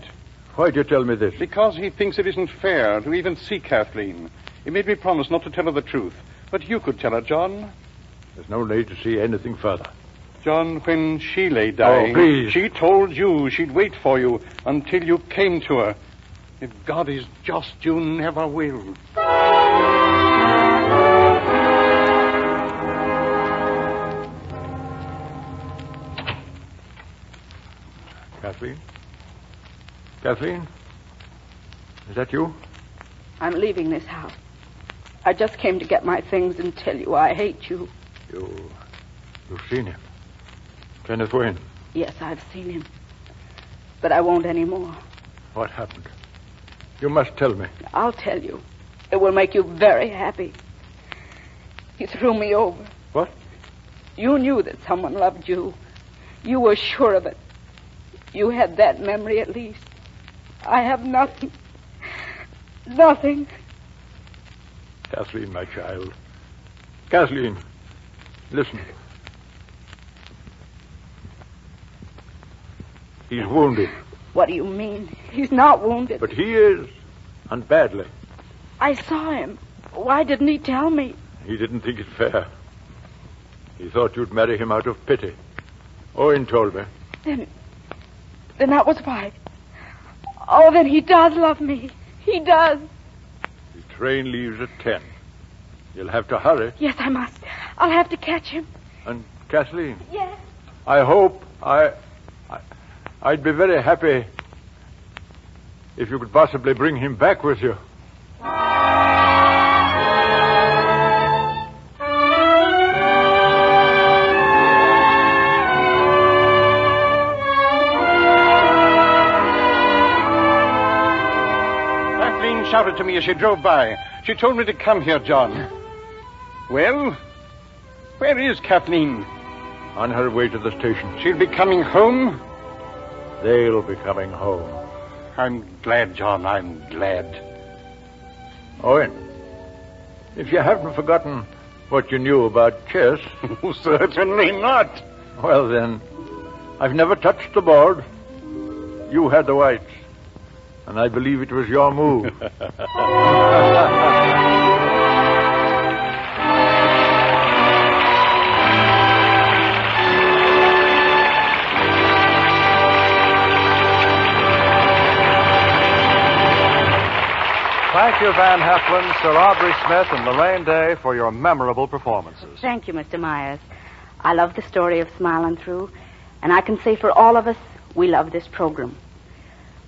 Why'd you tell me this? Because he thinks it isn't fair to even see Kathleen. He made me promise not to tell her the truth. But you could tell her, John. There's no need to see anything further. John, when she lay dying, please. She told you she'd wait for you until you came to her. If God is just, you never will. Kathleen? Kathleen? Is that you? I'm leaving this house. I just came to get my things and tell you I hate you. You've seen him? Kenneth Wayne? Yes, I've seen him. But I won't anymore. What happened? You must tell me. I'll tell you. It will make you very happy. He threw me over. What? You knew that someone loved you. You were sure of it. You had that memory at least. I have nothing. Nothing. Kathleen, my child. Kathleen. Listen. He's wounded. What do you mean? He's not wounded. But he is, and badly. I saw him. Why didn't he tell me? He didn't think it fair. He thought you'd marry him out of pity. Owen told me. Then that was why. Oh, then he does love me. He does. The train leaves at 10. You'll have to hurry. Yes, I must. I'll have to catch him. And Kathleen? Yes. I hope I'd be very happy if you could possibly bring him back with you. Kathleen shouted to me as she drove by. She told me to come here, John. Well, where is Kathleen? On her way to the station. She'll be coming home? They'll be coming home. I'm glad, John. I'm glad. Owen, if you haven't forgotten what you knew about chess... Certainly not. Well, then, I've never touched the board. You had the whites. And I believe it was your move. Thank you, Van Heflin, Sir Aubrey Smith, and Lorraine Day for your memorable performances. Thank you, Mr. Myers. I love the story of Smilin Through, and I can say for all of us, we love this program.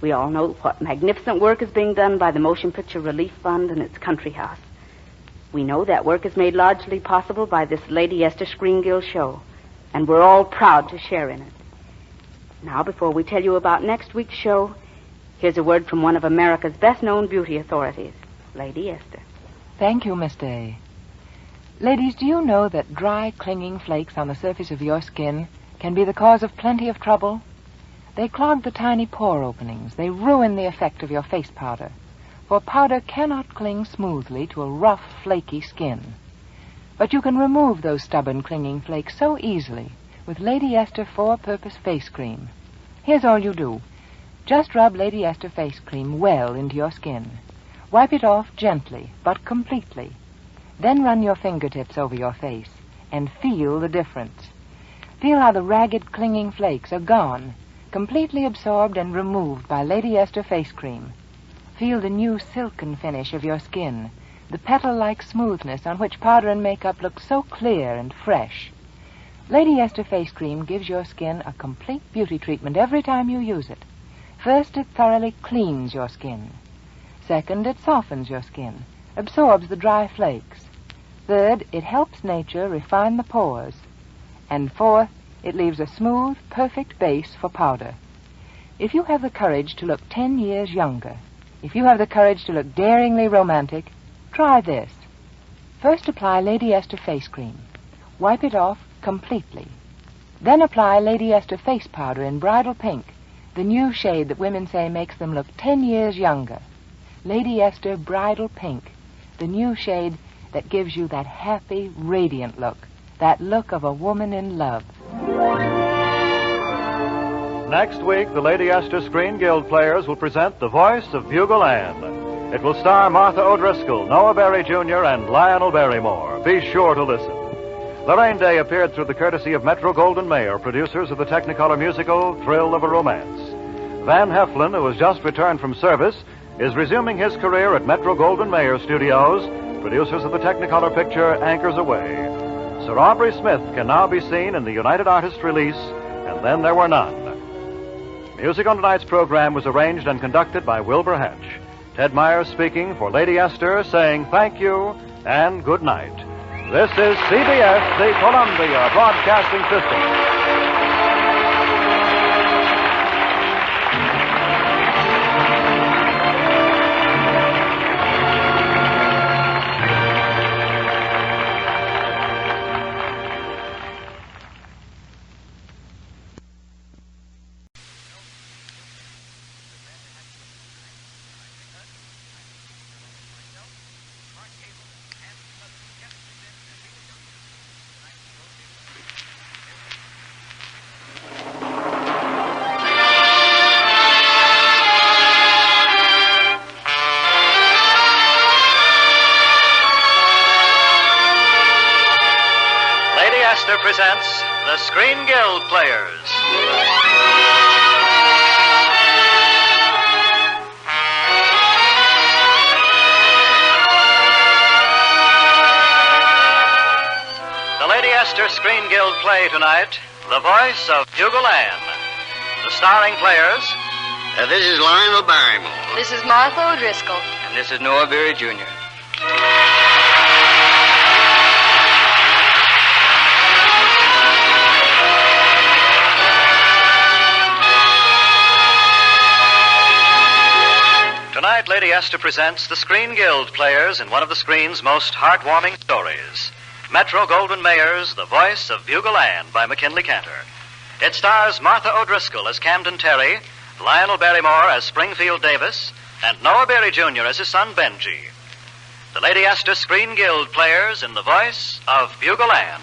We all know what magnificent work is being done by the Motion Picture Relief Fund and its Country House. We know that work is made largely possible by this Lady Esther Screen Guild show, and we're all proud to share in it. Now, before we tell you about next week's show, here's a word from one of America's best-known beauty authorities, Lady Esther. Thank you, Miss Day. Ladies, do you know that dry, clinging flakes on the surface of your skin can be the cause of plenty of trouble? They clog the tiny pore openings. They ruin the effect of your face powder. For powder cannot cling smoothly to a rough, flaky skin. But you can remove those stubborn, clinging flakes so easily with Lady Esther Four-Purpose Face Cream. Here's all you do. Just rub Lady Esther Face Cream well into your skin. Wipe it off gently, but completely. Then run your fingertips over your face and feel the difference. Feel how the ragged, clinging flakes are gone, completely absorbed and removed by Lady Esther Face Cream. Feel the new silken finish of your skin, the petal-like smoothness on which powder and makeup look so clear and fresh. Lady Esther Face Cream gives your skin a complete beauty treatment every time you use it. First, it thoroughly cleans your skin. Second, it softens your skin, absorbs the dry flakes. Third, it helps nature refine the pores. And fourth, it leaves a smooth, perfect base for powder. If you have the courage to look 10 years younger, if you have the courage to look daringly romantic, try this. First, apply Lady Esther Face Cream. Wipe it off completely. Then apply Lady Esther Face Powder in Bridal Pink, the new shade that women say makes them look 10 years younger. Lady Esther Bridal Pink, the new shade that gives you that happy, radiant look, that look of a woman in love. Next week, the Lady Esther Screen Guild players will present The Voice of Bugle Ann. It will star Martha O'Driscoll, Noah Berry Jr., and Lionel Barrymore. Be sure to listen. Lorraine Day appeared through the courtesy of Metro Goldwyn Mayer, producers of the Technicolor musical Thrill of a Romance. Van Heflin, who has just returned from service, is resuming his career at Metro Goldwyn Mayer Studios, producers of the Technicolor picture Anchors Aweigh. Sir Aubrey Smith can now be seen in the United Artists release, And Then There Were None. Music on tonight's program was arranged and conducted by Wilbur Hatch. Ted Myers speaking for Lady Esther, saying thank you and good night. This is CBS, the Columbia Broadcasting System. presents the Screen Guild Players. The Lady Esther Screen Guild play tonight, The Voice of Bugle Ann. The starring players. This is Lionel Barrymore. This is Martha O'Driscoll. And this is Noah Berry, Jr. Tonight, Lady Esther presents the Screen Guild Players in one of the screen's most heartwarming stories. Metro-Goldwyn-Mayer's The Voice of Bugle Ann by McKinley Cantor. It stars Martha O'Driscoll as Camden Terry, Lionel Barrymore as Springfield Davis, and Noah Berry, Jr. as his son Benji. The Lady Esther Screen Guild Players in The Voice of Bugle Ann.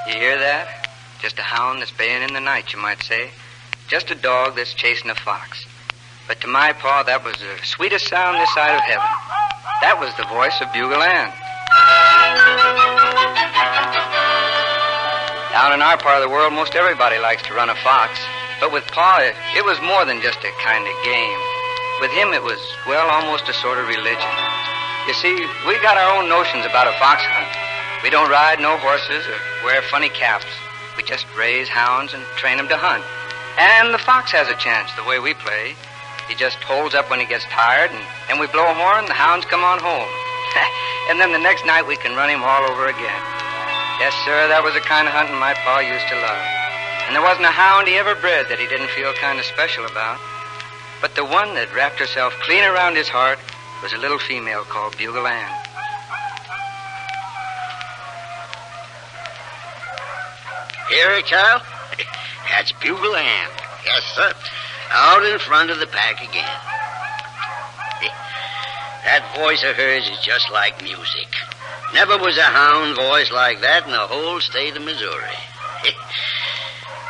You hear that? Just a hound that's baying in the night, you might say. Just a dog that's chasing a fox. But to my paw, that was the sweetest sound this side of heaven. That was the voice of Bugle Ann. Down in our part of the world, most everybody likes to run a fox. But with Pa, it was more than just a kind of game. With him, it was, well, almost a sort of religion. You see, we got our own notions about a fox hunt. We don't ride no horses or wear funny caps. We just raise hounds and train them to hunt. And the fox has a chance the way we play. He just holds up when he gets tired, and we blow a horn, the hounds come on home. And then the next night we can run him all over again. Yes, sir, that was the kind of hunting my pa used to love. And there wasn't a hound he ever bred that he didn't feel kind of special about. But the one that wrapped herself clean around his heart was a little female called Bugle Ann. Hear it, Carl? That's Bugle Ann. Yes, sir. Out in front of the pack again. That voice of hers is just like music. Never was a hound voice like that in the whole state of Missouri.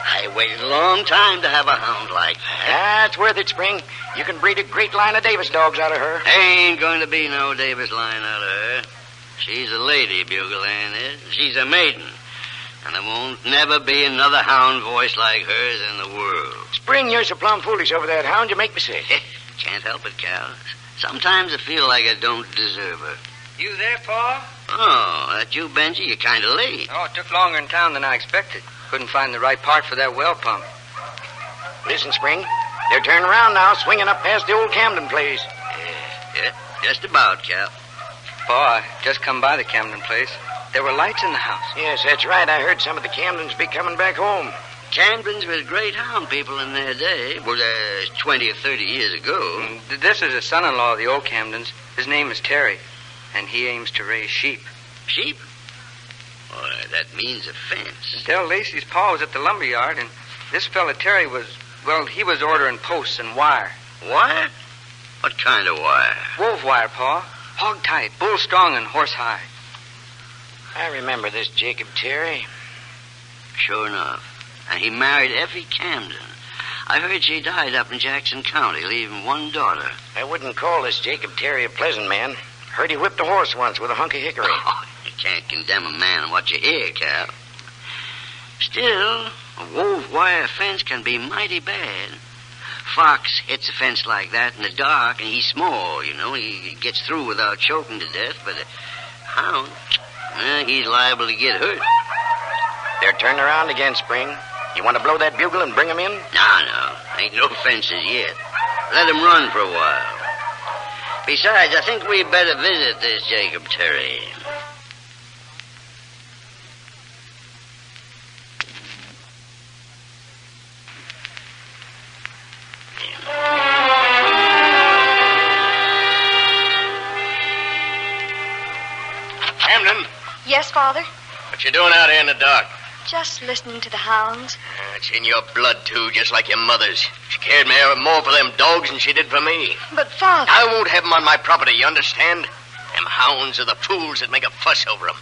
I waited a long time to have a hound like that. That's worth it, Spring. You can breed a great line of Davis dogs out of her. Ain't going to be no Davis line out of her. She's a lady, Bugle Ann is. She's a maiden. And there won't never be another hound voice like hers in the world. Spring, you're so plumb foolish over that hound, you make me sick. Can't help it, Cal. Sometimes I feel like I don't deserve her. You there, Pa? Oh, that you, Benji? You're kind of late. Oh, it took longer in town than I expected. Couldn't find the right part for that well pump. Listen, Spring. They're turning around now, swinging up past the old Camden place. Yeah, just about, Cal. Pa, I just come by the Camden place. There were lights in the house. Yes, that's right. I heard some of the Camdens be coming back home. Camdens was great hound people in their day. Well, 20 or 30 years ago. This is a son-in-law of the old Camdens. His name is Terry, and he aims to raise sheep. Sheep? Well, that means a fence. Del Lacey's pa was at the lumber yard, and this fella Terry was, well, he was ordering posts and wire. Wire? What kind of wire? Wolf wire, Pa. Hog tight, bull strong, and horse high. I remember this Jacob Terry. Sure enough. And he married Effie Camden. I heard she died up in Jackson County, leaving one daughter. I wouldn't call this Jacob Terry a pleasant man. Heard he whipped a horse once with a hunk of hickory. Oh, you can't condemn a man on what you hear, Cal. Still, a wove wire fence can be mighty bad. Fox hits a fence like that in the dark, and he's small, you know. He gets through without choking to death, but a hound, he's liable to get hurt. They're turning around again, Spring. You want to blow that bugle and bring them in? No. Ain't no fences yet. Let them run for a while. Besides, I think we better visit this Jacob Terry. Camden, Yes, Father? what you doing out here in the dark? Just listening to the hounds. It's in your blood, too, just like your mother's. She cared more for them dogs than she did for me. But, Father... I won't have them on my property, you understand? Them hounds are the fools that make a fuss over them.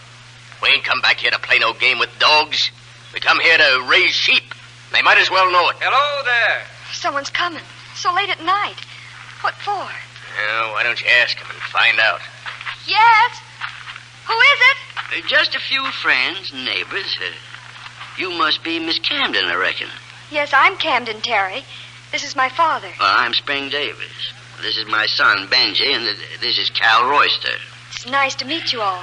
We ain't come back here to play no game with dogs. We come here to raise sheep. They might as well know it. Hello there. Someone's coming. So late at night. What for? Well, why don't you ask them and find out? Yes? Who is it? Just a few friends, neighbors. You must be Miss Camden, I reckon. Yes, I'm Camden Terry. This is my father. Well, I'm Spring Davis. This is my son, Benji, and this is Cal Royster. It's nice to meet you all.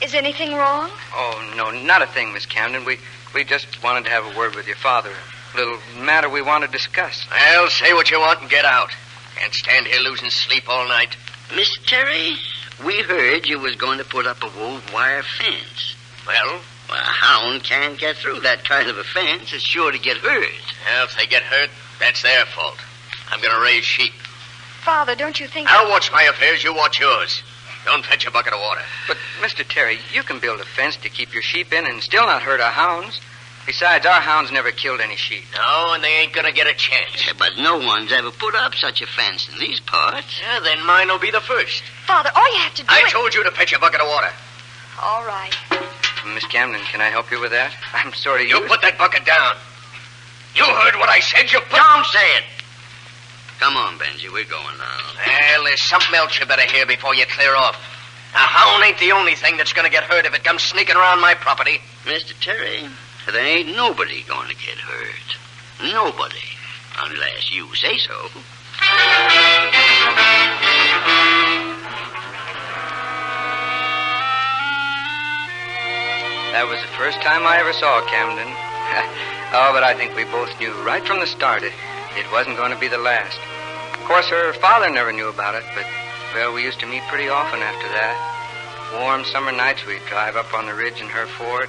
Is anything wrong? Oh, no, not a thing, Miss Camden. We just wanted to have a word with your father. A little matter we want to discuss. Well, say what you want and get out. Can't stand here losing sleep all night. Mr. Terry, we heard you was going to put up a wove wire fence. Well, a hound can't get through that kind of a fence. It's sure to get hurt. Well, if they get hurt, that's their fault. I'm going to raise sheep. Father, don't you think... I'll watch my affairs, you watch yours. Don't fetch a bucket of water. But, Mr. Terry, you can build a fence to keep your sheep in and still not hurt our hounds. Besides, our hounds never killed any sheep. No, and they ain't going to get a chance. Yeah, but no one's ever put up such a fence in these parts. Yeah, then mine will be the first. Father, all you have to do I told you to fetch a bucket of water. All right. Miss Camden, can I help you with that? I'm sorry You put that bucket down. You heard what I said. You put... Don't say it. Come on, Benji. We're going now. Well, there's something else you better hear before you clear off. A hound ain't the only thing that's going to get hurt if it comes sneaking around my property. Mr. Terry, there ain't nobody going to get hurt. Nobody. Unless you say so. That was the first time I ever saw Camden. Oh, but I think we both knew right from the start it wasn't going to be the last. Of course, her father never knew about it, but, well, we used to meet pretty often after that. Warm summer nights, we'd drive up on the ridge in her Ford.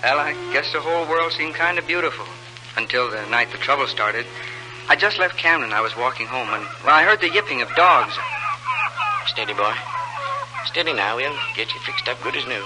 Well, I guess the whole world seemed kind of beautiful. Until the night the trouble started. I just left Camden. I was walking home, and, well, I heard the yipping of dogs. Steady, boy. Steady now. We'll get you fixed up good as new.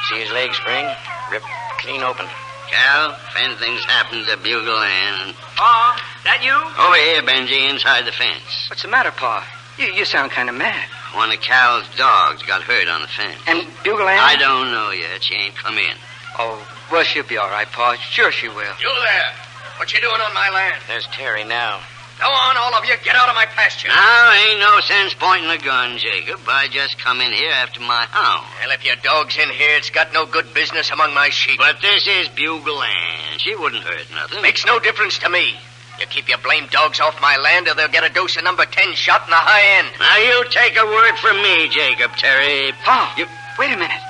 See his leg, Spring? Ripped clean open. Cal, if anything's happened to Bugle and... Pa, that you? Over here, Benji, inside the fence. What's the matter, Pa? You sound kind of mad. One of Cal's dogs got hurt on the fence. And Bugle Ann? I don't know yet. She ain't come in. Oh, well, she'll be all right, Pa. Sure she will. You there. What you doing on my land? There's Terry now. Go on, all of you. Get out of my pasture. Now, ain't no sense pointing a gun, Jacob. I just come in here after my hound. Well, if your dog's in here, it's got no good business among my sheep. But this is Bugle Ann. She wouldn't hurt nothing. Makes no difference to me. You keep your blamed dogs off my land, or they'll get a dose of number 10 shot in the high end. Now, you take a word from me, Jacob Terry. Pa, wait a minute.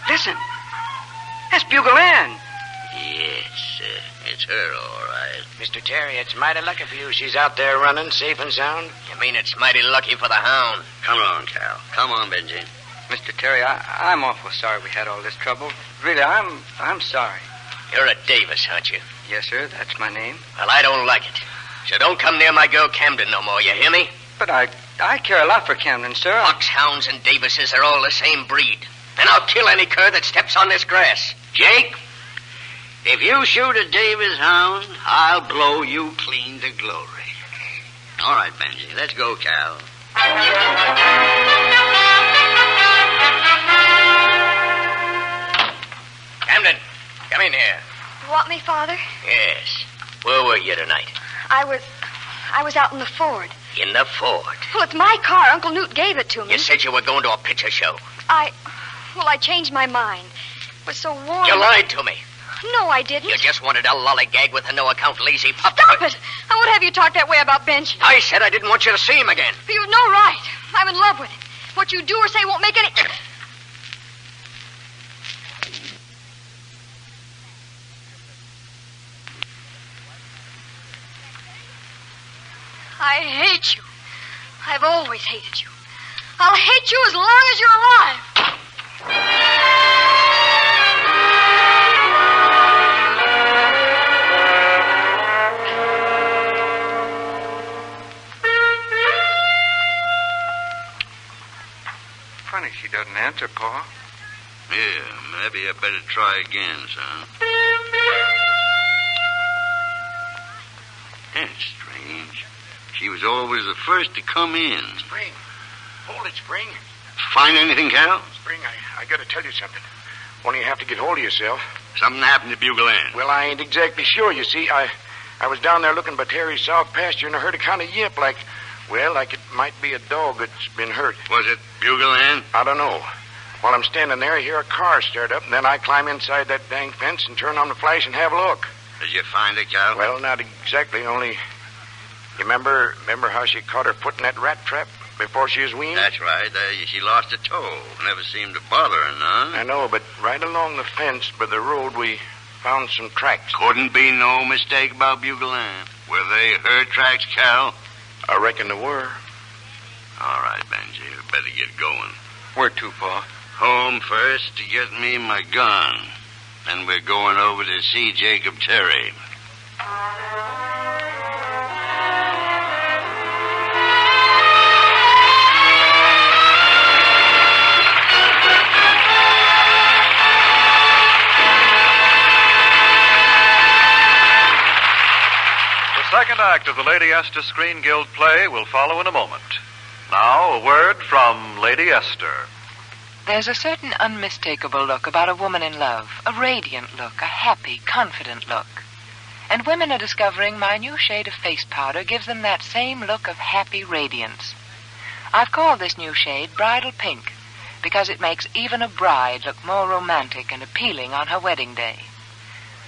Listen. That's Bugle Ann. Yes, it's her, all right. Mr. Terry, it's mighty lucky for you she's out there running safe and sound. You mean it's mighty lucky for the hound? Come on, Cal. Come on, Benji. Mr. Terry, I'm awful sorry we had all this trouble. Really, I'm sorry. You're a Davis, aren't you? Yes, sir. That's my name. Well, I don't like it. So don't come near my girl Camden no more, you hear me? But I care a lot for Camden, sir. Foxhounds and Davises are all the same breed. And I'll kill any cur that steps on this grass. Jake, if you shoot a Davis hound, I'll blow you clean to glory. All right, Benji. Let's go, Cal. Camden, come in here. You want me, Father? Yes. Where were you tonight? I was out in the Ford. In the Ford. Well, it's my car. Uncle Newt gave it to me. You said you were going to a picture show. I changed my mind. It was so warm. You lied to me. No, I didn't. You just wanted a lollygag with a no-account lazy pup. Stop it! I won't have you talk that way about Benji. I said I didn't want you to see him again. You've no right. I'm in love with him. What you do or say won't make any... I hate you. I've always hated you. I'll hate you as long as you're alive. funny she doesn't answer, Pa. Yeah, maybe I better try again, son. That's strange. She was always the first to come in. Spring. Hold it, Spring. Find anything, Cal? Spring, I got to tell you something. Only you have to get hold of yourself. Something happened to Bugle Ann. Well, I ain't exactly sure, you see. I was down there looking by Terry's south pasture, and I heard a kind of yip like it might be a dog that's been hurt. Was it Bugle Ann? I don't know. While I'm standing there, I hear a car start up, and then I climb inside that dang fence and turn on the flash and have a look. Did you find it, Cal? Well, not exactly, only... You remember how she caught her foot in that rat trap before she was weaned? That's right. She lost a toe. Never seemed to bother her none. I know, but right along the fence by the road, we found some tracks. Couldn't be no mistake about Bugle Ann. Were they her tracks, Cal? I reckon they were. All right, Benji. We better get going. Where to, Pa? Home first to get me my gun. Then we're going over to see Jacob Terry. The second act of the Lady Esther Screen Guild play will follow in a moment. Now, a word from Lady Esther. There's a certain unmistakable look about a woman in love, a radiant look, a happy, confident look. And women are discovering my new shade of face powder gives them that same look of happy radiance. I've called this new shade Bridal Pink because it makes even a bride look more romantic and appealing on her wedding day.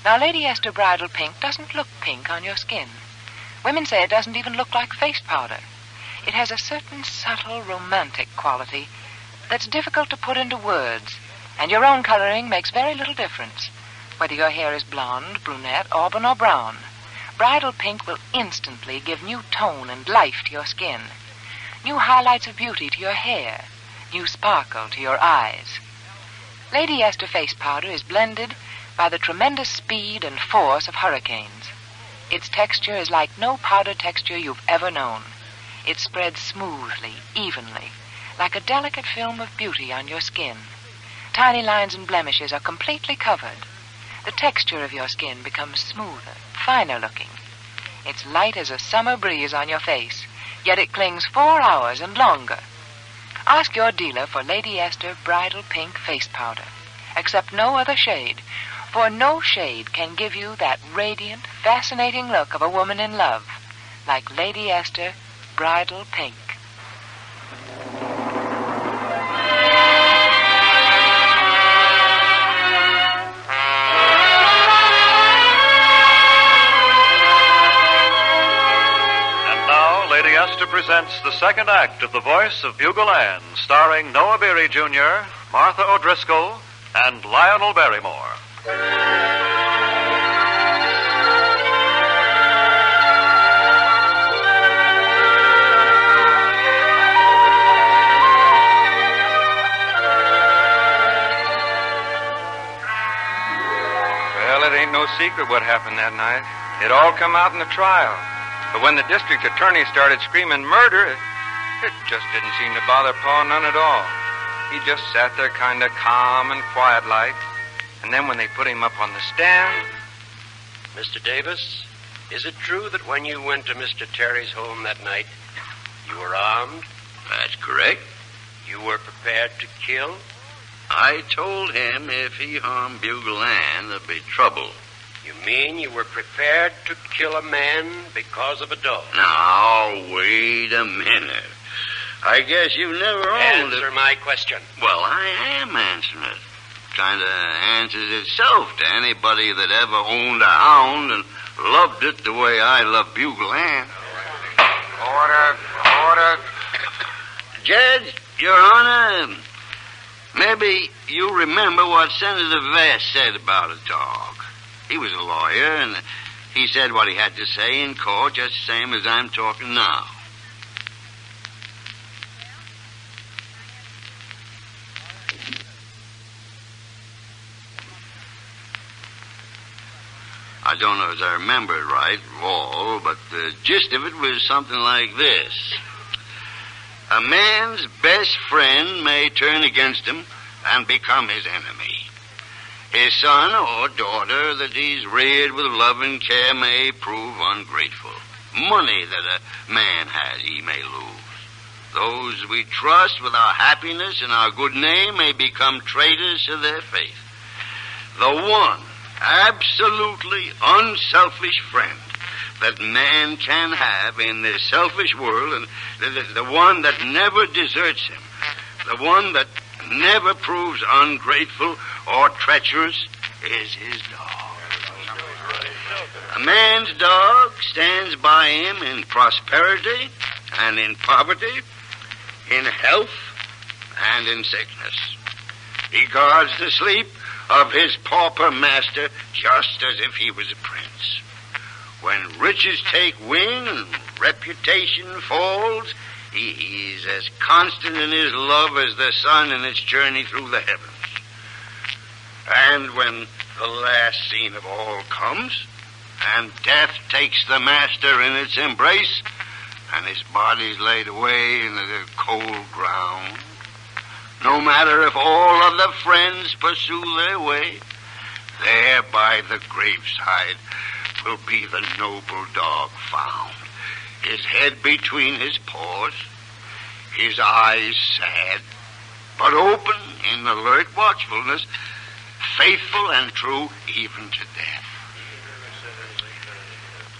Now, Lady Esther Bridal Pink doesn't look pink on your skin. Women say it doesn't even look like face powder. It has a certain subtle, romantic quality that's difficult to put into words, and your own coloring makes very little difference. Whether your hair is blonde, brunette, auburn, or brown, Bridal Pink will instantly give new tone and life to your skin, new highlights of beauty to your hair, new sparkle to your eyes. Lady Esther face powder is blended by the tremendous speed and force of hurricanes. Its texture is like no powder texture you've ever known. It spreads smoothly, evenly, like a delicate film of beauty on your skin. Tiny lines and blemishes are completely covered. The texture of your skin becomes smoother, finer looking. It's light as a summer breeze on your face, yet it clings 4 hours and longer. Ask your dealer for Lady Esther Bridal Pink face powder. Accept no other shade, for no shade can give you that radiant, fascinating look of a woman in love, like Lady Esther Bridal Pink. Lady Esther presents the second act of The Voice of Bugle Ann, starring Noah Beery Jr., Martha O'Driscoll, and Lionel Barrymore. Well, it ain't no secret what happened that night. It all come out in the trial. But when the district attorney started screaming murder, it just didn't seem to bother Pa none at all. He just sat there kind of calm and quiet-like. And then when they put him up on the stand... Mr. Davis, is it true that when you went to Mr. Terry's home that night, you were armed? That's correct. You were prepared to kill? I told him if he harmed Bugle Ann, there'd be trouble. You mean you were prepared to kill a man because of a dog? Now, wait a minute. I guess you never owned it. Answer my question. Well, I am answering it. Kind of answers itself to anybody that ever owned a hound and loved it the way I love Bugle Ann. Order. Judge, Your Honor, maybe you remember what Senator Vest said about a dog. He was a lawyer, and he said what he had to say in court just the same as I'm talking now. I don't know if I remember it right all, but the gist of it was something like this. A man's best friend may turn against him and become his enemy. His son or daughter that he's reared with love and care may prove ungrateful. Money that a man has, he may lose. Those we trust with our happiness and our good name may become traitors to their faith. The one absolutely unselfish friend that man can have in this selfish world, and the one that never deserts him, the one that never proves ungrateful or treacherous, is his dog. A man's dog stands by him in prosperity and in poverty, in health and in sickness. He guards the sleep of his pauper master just as if he was a prince. When riches take wing and reputation falls, he's as constant in his love as the sun in its journey through the heavens. And when the last scene of all comes, and death takes the master in its embrace, and his body's laid away in the cold ground, no matter if all other friends pursue their way, there by the graveside will be the noble dog found, his head between his paws, his eyes sad, but open in alert watchfulness, faithful and true even to death.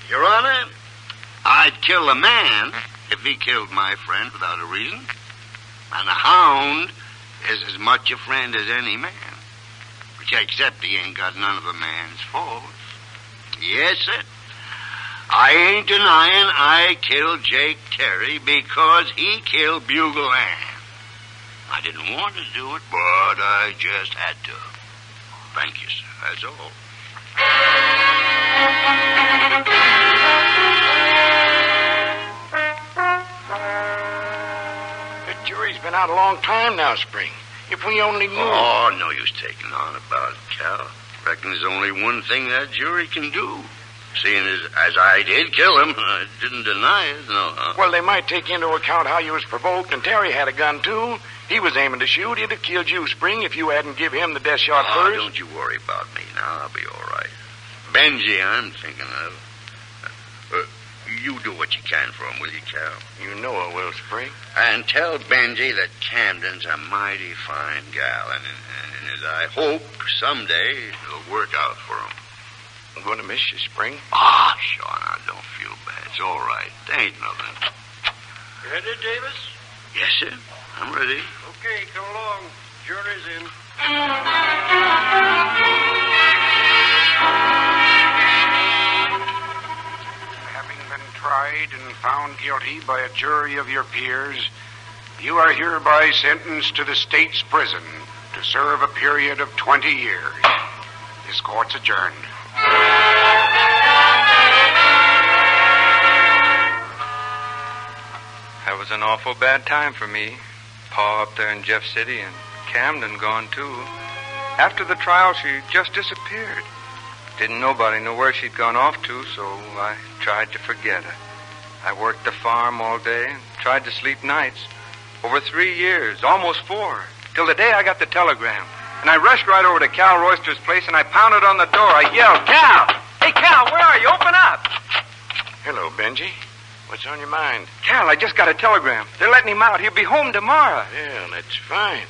Your Honor, I'd kill a man if he killed my friend without a reason, and a hound is as much a friend as any man, which except he ain't got none of a man's faults. Yes, sir. I ain't denying I killed Jake Terry because he killed Bugle Ann. I didn't want to do it, but I just had to. Thank you, sir. That's all. The jury's been out a long time now, Spring. If we only knew. Oh, no use taking on about it, Cal. Reckon there's only one thing that jury can do. Seeing as I did kill him, I didn't deny it, no. Well, they might take into account how you was provoked, and Terry had a gun, too. He was aiming to shoot. He'd have killed you, Spring, if you hadn't give him the death shot first. Don't you worry about me now. I'll be all right. Benji, I'm thinking of. You do what you can for him, will you, Cal? You know I will, Spring. And tell Benji that Camden's a mighty fine gal, and as I hope someday it'll work out for him. I'm going to miss you, Spring. Sean, I don't feel bad. It's all right. There ain't nothing. You ready, Davis? Yes, sir. I'm ready. Okay, come along. Jury's in. Having been tried and found guilty by a jury of your peers, you are hereby sentenced to the state's prison to serve a period of 20 years. This court's adjourned. That was an awful bad time for me. Pa up there in Jeff City and Camden gone, too. After the trial, she just disappeared. Didn't nobody know where she'd gone off to, so I tried to forget her. I worked the farm all day and tried to sleep nights. Over 3 years, almost 4, till the day I got the telegram. And I rushed right over to Cal Royster's place, and I pounded on the door. I yelled, Cal! Hey, Cal, where are you? Open up! Hello, Benji. What's on your mind? Cal, I just got a telegram. They're letting him out. He'll be home tomorrow. Yeah, that's fine.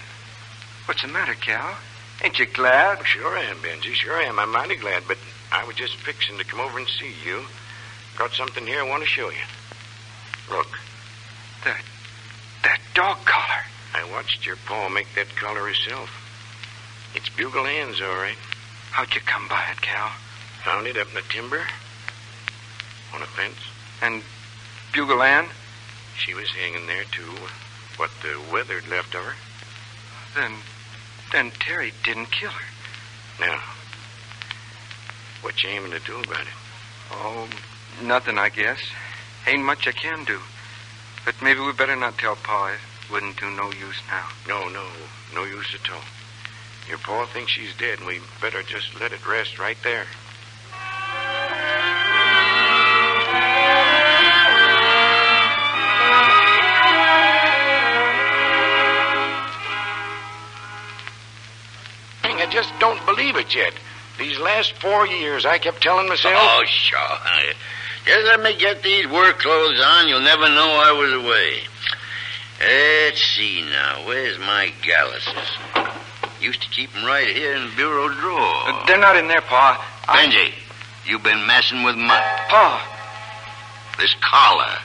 What's the matter, Cal? Ain't you glad? Sure am, Benji. Sure am. I'm mighty glad, but I was just fixing to come over and see you. Got something here I want to show you. Look. That dog collar. I watched your pa make that collar herself. It's Bugle Ann's, all right. How'd you come by it, Cal? Found it up in the timber. On a fence. And Bugle Ann? She was hanging there, too. What the weather'd left of her. Then Terry didn't kill her. Now, what you aiming to do about it? Oh, nothing, I guess. Ain't much I can do. But maybe we better not tell Pa. It wouldn't do no use now. No use at all. Your pa thinks she's dead, and we better just let it rest right there. just don't believe it yet. These last 4 years, I kept telling myself... Oh, sure. Just let me get these work clothes on. You'll never know I was away. Let's see now. Where's my galluses? Used to keep them right here in the bureau drawer. They're not in there, Pa. Benji, you been messing with my... Pa. This collar.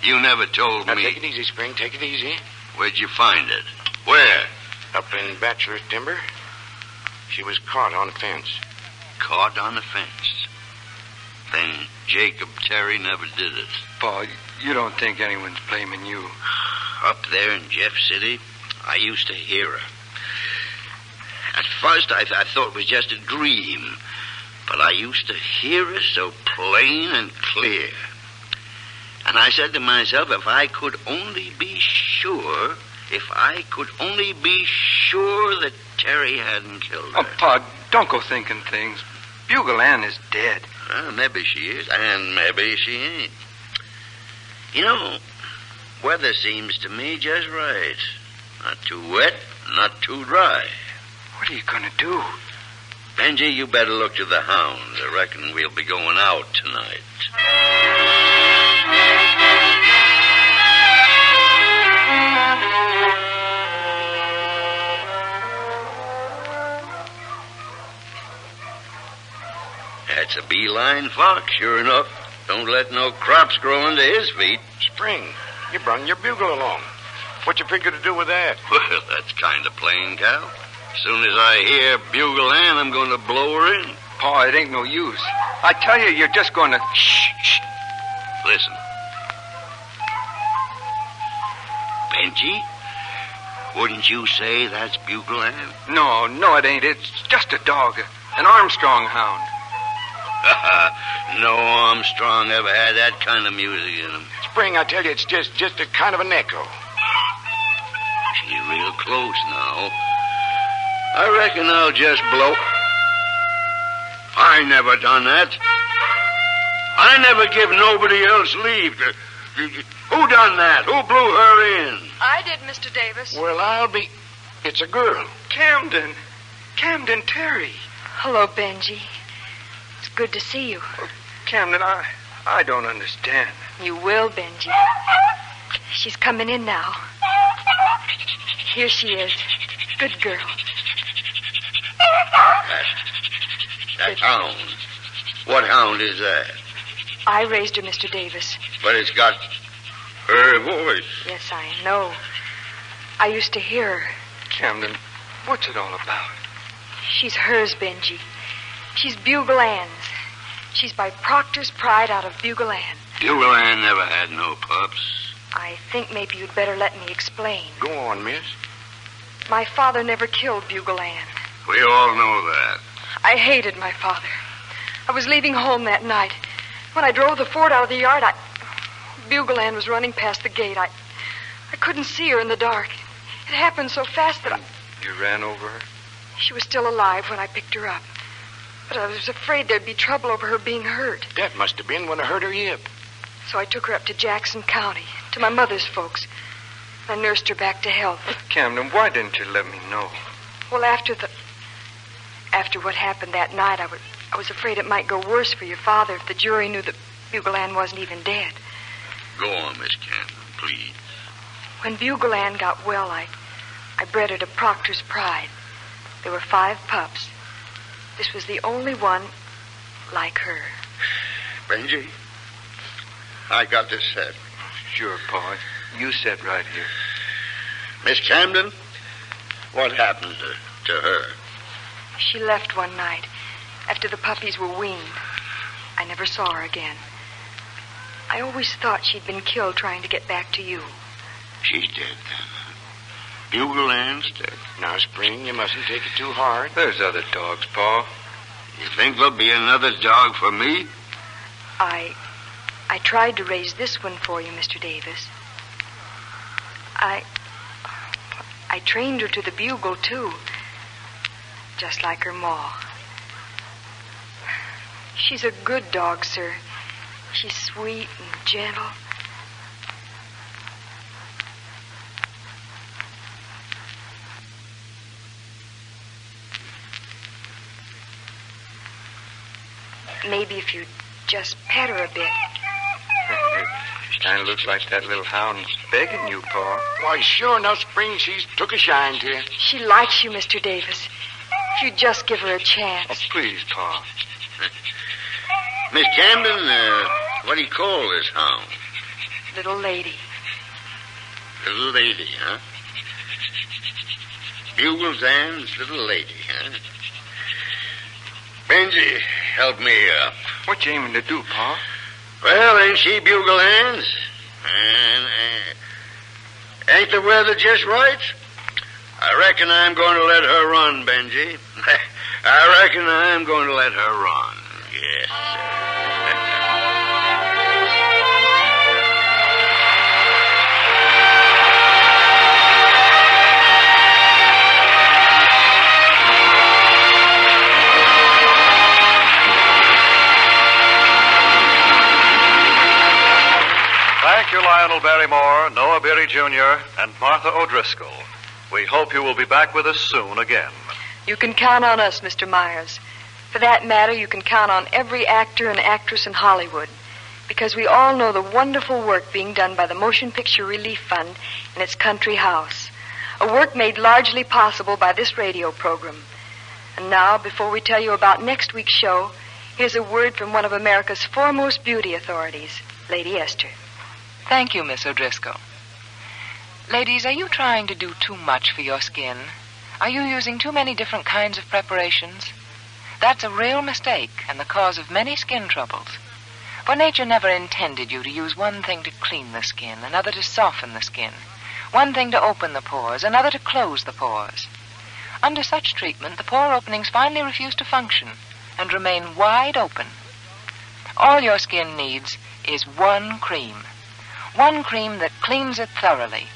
You never told Now, me... take it easy, Spring. Take it easy. Where'd you find it? Where? Up in Bachelor's Timber. She was caught on a fence. Caught on the fence. Then Jacob Terry never did it. Pa, you don't think anyone's blaming you? Up there in Jeff City, I used to hear her. At first, I thought it was just a dream. But I used to hear her so plain and clear. And I said to myself, if I could only be sure that Terry hadn't killed her. Oh, Pa, don't go thinking things. Bugle Ann is dead. Well, maybe she is, and maybe she ain't. You know, weather seems to me just right. Not too wet, not too dry. What are you going to do? Benji, you better look to the hounds. I reckon we'll be going out tonight. That's a beeline fox, sure enough. Don't let no crops grow under his feet. Spring, you brung your bugle along. What you figure to do with that? Well, that's kind of plain, Cal. As soon as I hear Bugle Ann, I'm going to blow her in. Pa, it ain't no use. I tell you, you're just going to... Shh. Listen. Benji, wouldn't you say that's Bugle Ann? No, it ain't. It's just a dog. An Armstrong hound. No Armstrong ever had that kind of music in him. Spring, I tell you, it's just a kind of an echo. She's real close now. I reckon I'll just blow... I never done that. I never give nobody else leave. Who done that? Who blew her in? I did, Mr. Davis. Well, I'll be... It's a girl. Camden Terry. Hello, Benji. It's good to see you. Camden, I don't understand. You will, Benji. She's coming in now. Here she is. Good girl. That hound. What hound is that? I raised her, Mr. Davis. But it's got her voice. Yes, I know. I used to hear her. Camden, what's it all about? She's hers, Benji. She's Bugle Ann's. She's by Proctor's pride out of Bugle Ann. Bugle Ann never had no pups. I think maybe you'd better let me explain. Go on, miss. My father never killed Bugle Ann. We all know that. I hated my father. I was leaving home that night. When I drove the Ford out of the yard, Bugle Ann was running past the gate. I couldn't see her in the dark. It happened so fast that You ran over her? She was still alive when I picked her up. But I was afraid there'd be trouble over her being hurt. That must have been when I hurt her hip. So I took her up to Jackson County, to my mother's folks. I nursed her back to health. Camden, why didn't you let me know? Well, after what happened that night, I was afraid it might go worse for your father if the jury knew that Bugle Ann wasn't even dead. Go on, Miss Camden, please. When Bugle Ann got well, I bred her to Proctor's pride. There were 5 pups. This was the only one like her. Benji, I got this set. Sure, Pa. You sit right here. Miss Camden, what happened to her? She left one night after the puppies were weaned. I never saw her again. I always thought she'd been killed trying to get back to you. She's dead then. Bugle Ann's dead. Now, Spring, you mustn't take it too hard. There's other dogs, Pa. You think there'll be another dog for me? I tried to raise this one for you, Mr. Davis. I trained her to the bugle, too. Just like her ma. She's a good dog, sir. She's sweet and gentle. maybe if you'd just pet her a bit. It kind of looks like that little hound's begging you, Pa. Why, sure enough, Spring, she's took a shine to you. She likes you, Mr. Davis. If you'd just give her a chance. Oh, please, Pa. Miss Camden, what do you call this hound? Little lady. Little lady, huh? Bugle's Ann's little lady, huh? Benji, help me up. What you aiming to do, Pa? Well, ain't she Bugle Ann's? And ain't the weather just right? I reckon I'm going to let her run, Benji. I reckon I'm going to let her run. Yes, sir. Thank you, Lionel Barrymore, Noah Beery Jr., and Martha O'Driscoll. We hope you will be back with us soon again. You can count on us, Mr. Myers. For that matter, you can count on every actor and actress in Hollywood, because we all know the wonderful work being done by the Motion Picture Relief Fund in its country house, a work made largely possible by this radio program. And now, before we tell you about next week's show, here's a word from one of America's foremost beauty authorities, Lady Esther. Thank you, Miss O'Driscoll. Ladies, are you trying to do too much for your skin? Are you using too many different kinds of preparations? That's a real mistake and the cause of many skin troubles. For nature never intended you to use one thing to clean the skin, another to soften the skin, one thing to open the pores, another to close the pores. Under such treatment, the pore openings finally refuse to function and remain wide open. All your skin needs is one cream. One cream that cleans it thoroughly,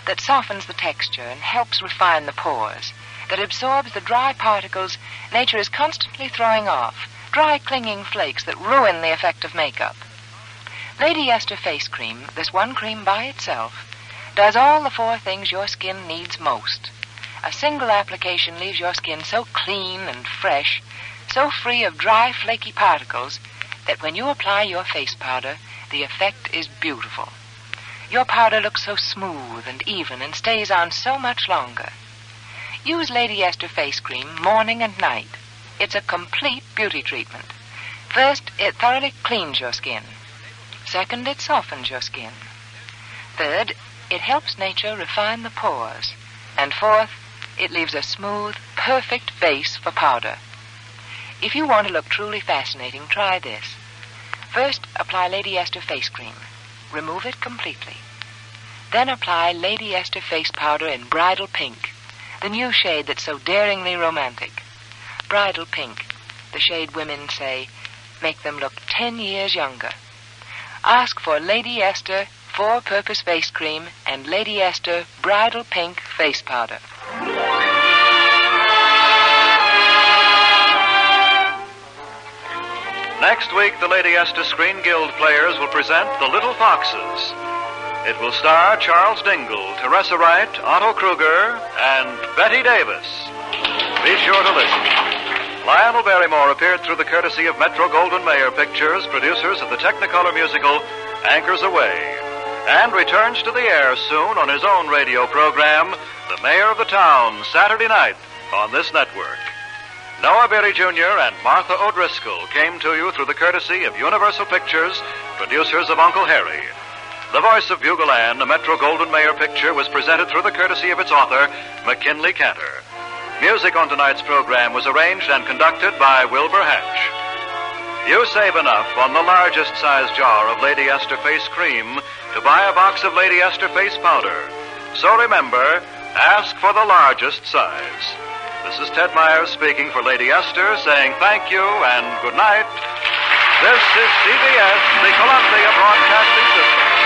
that softens the texture and helps refine the pores, that absorbs the dry particles nature is constantly throwing off, dry clinging flakes that ruin the effect of makeup. Lady Esther Face Cream, this one cream by itself, does all the four things your skin needs most. A single application leaves your skin so clean and fresh, so free of dry, flaky particles, that when you apply your face powder, the effect is beautiful. Your powder looks so smooth and even and stays on so much longer. Use Lady Esther Face Cream morning and night. It's a complete beauty treatment. First, it thoroughly cleans your skin. Second, it softens your skin. Third, it helps nature refine the pores. And fourth, it leaves a smooth, perfect base for powder. If you want to look truly fascinating, try this. First, apply Lady Esther Face Cream. Remove it completely. Then apply Lady Esther Face Powder in Bridal Pink, the new shade that's so daringly romantic. Bridal Pink, the shade women say make them look 10 years younger. Ask for Lady Esther Four-Purpose Face Cream and Lady Esther Bridal Pink Face Powder. Next week, the Lady Esther Screen Guild players will present The Little Foxes. It will star Charles Dingle, Teresa Wright, Otto Kruger, and Betty Davis. Be sure to listen. Lionel Barrymore appeared through the courtesy of Metro-Goldwyn-Mayer Pictures, producers of the Technicolor musical Anchors Aweigh, and returns to the air soon on his own radio program, The Mayor of the Town, Saturday night on this network. Noah Beery Jr. and Martha O'Driscoll came to you through the courtesy of Universal Pictures, producers of Uncle Harry. The Voice of Bugle Ann, a Metro-Goldwyn-Mayer picture, was presented through the courtesy of its author, McKinley Cantor. Music on tonight's program was arranged and conducted by Wilbur Hatch. You save enough on the largest size jar of Lady Esther Face Cream to buy a box of Lady Esther Face Powder. So remember, ask for the largest size. This is Ted Myers speaking for Lady Esther, saying thank you and good night. This is CBS, the Columbia Broadcasting System.